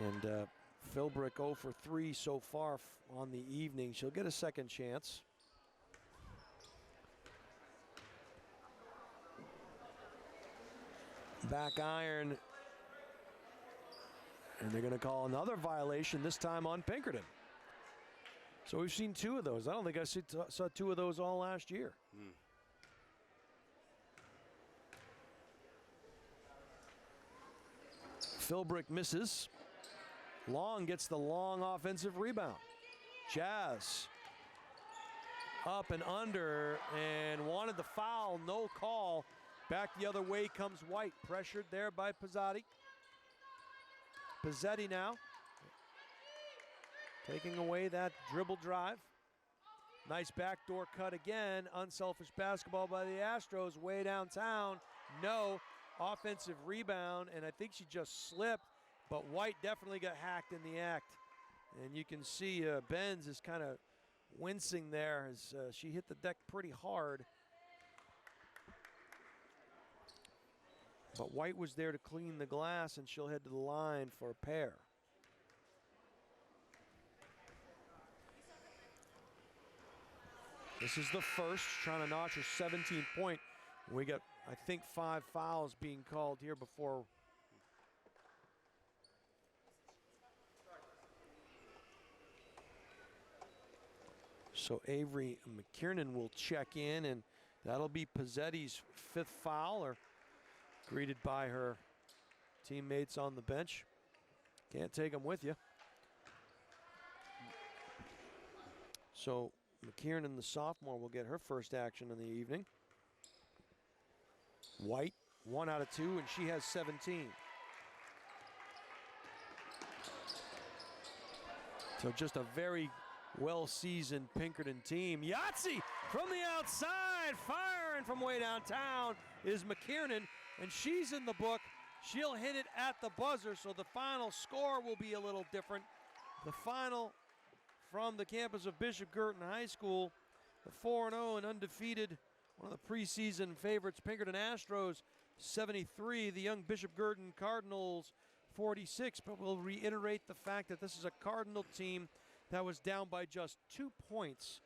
A: And Philbrick 0 for 3 so far on the evening. She'll get a 2nd chance. Back iron. And they're going to call another violation, this time on Pinkerton. So we've seen 2 of those. I don't think I saw 2 of those all last year. Philbrick misses. Long gets the long offensive rebound. Jazz up and under, and wanted the foul, no call. Back the other way comes White, pressured there by Pizzotti. Pizzetti now taking away that dribble drive. Nice backdoor cut again. Unselfish basketball by the Astros way downtown. No offensive rebound, and I think she just slipped, but White definitely got hacked in the act. And you can see Benz is kind of wincing there as she hit the deck pretty hard. But White was there to clean the glass, and she'll head to the line for a pair. This is the first, trying to notch her 17th point. We got, I think, 5 fouls being called here before. So Avery McKiernan will check in, and that'll be Pizzetti's 5th foul, or greeted by her teammates on the bench. Can't take them with you. So McKiernan, the sophomore, will get her first action in the evening. White, 1 out of 2, and she has 17. So just a very well-seasoned Pinkerton team. Yahtzee from the outside, firing from way downtown is McKiernan, and she's in the book. She'll hit it at the buzzer, so the final score will be a little different. The final from the campus of Bishop Guertin High School, the 4-0 and undefeated, one of the preseason favorites, Pinkerton Astros, 73. The young Bishop Guertin Cardinals, 46. But we'll reiterate the fact that this is a Cardinal team that was down by just 2 points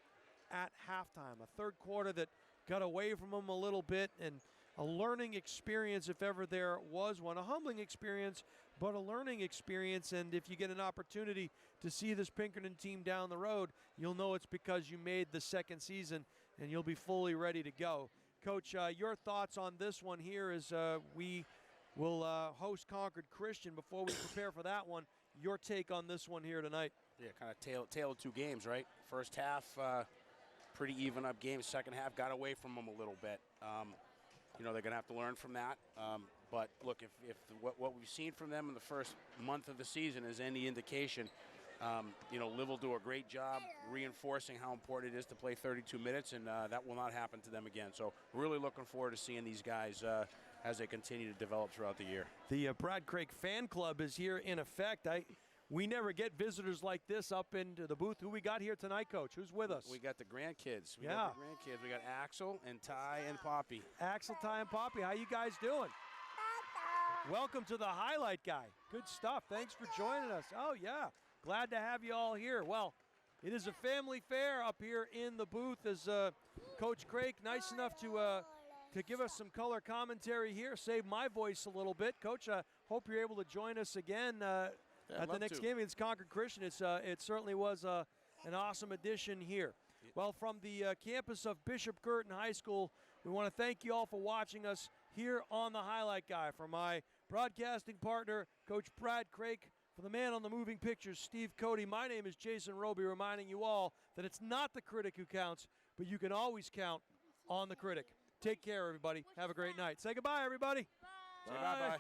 A: at halftime. A third quarter that got away from them a little bit, and a learning experience if ever there was one. A humbling experience, but a learning experience. And if you get an opportunity to see this Pinkerton team down the road, you'll know it's because you made the second season, and you'll be fully ready to go. Coach, your thoughts on this one here as we will host Concord Christian. Before we prepare for that one, your take on this one here tonight.
C: Yeah, kind of tale of 2 games, right? First half, pretty even up game. Second half, got away from them a little bit. You know, they're going to have to learn from that. But look, if what we've seen from them in the first month of the season is any indication, Liv will do a great job reinforcing how important it is to play 32 minutes, and that will not happen to them again. So really looking forward to seeing these guys as they continue to develop throughout the year.
A: The Brad Craig fan club is here in effect. We never get visitors like this up into the booth. Who we got here tonight, Coach? Who's with us?
C: We got the grandkids. We got Axel and Ty and Poppy.
A: Axel, Ty, and Poppy. How you guys doing? Welcome to the Highlight Guy. Good stuff. Thanks for joining us. Oh, yeah. Glad to have you all here. Well, it is a family fair up here in the booth as Coach Craig, nice enough to give us some color commentary here, save my voice a little bit. Coach, I hope you're able to join us again at the next game against Concord Christian. It certainly was an awesome addition here. Well, from the campus of Bishop Guertin High School, we want to thank you all for watching us here on the Highlight Guy. For my broadcasting partner, Coach Brad Craig, for the man on the moving pictures, Steve Cody, my name is Jason Roby, reminding you all that it's not the critic who counts, but you can always count on the critic. Take care, everybody. Have a great night. Say goodbye, everybody.
C: Say bye-bye.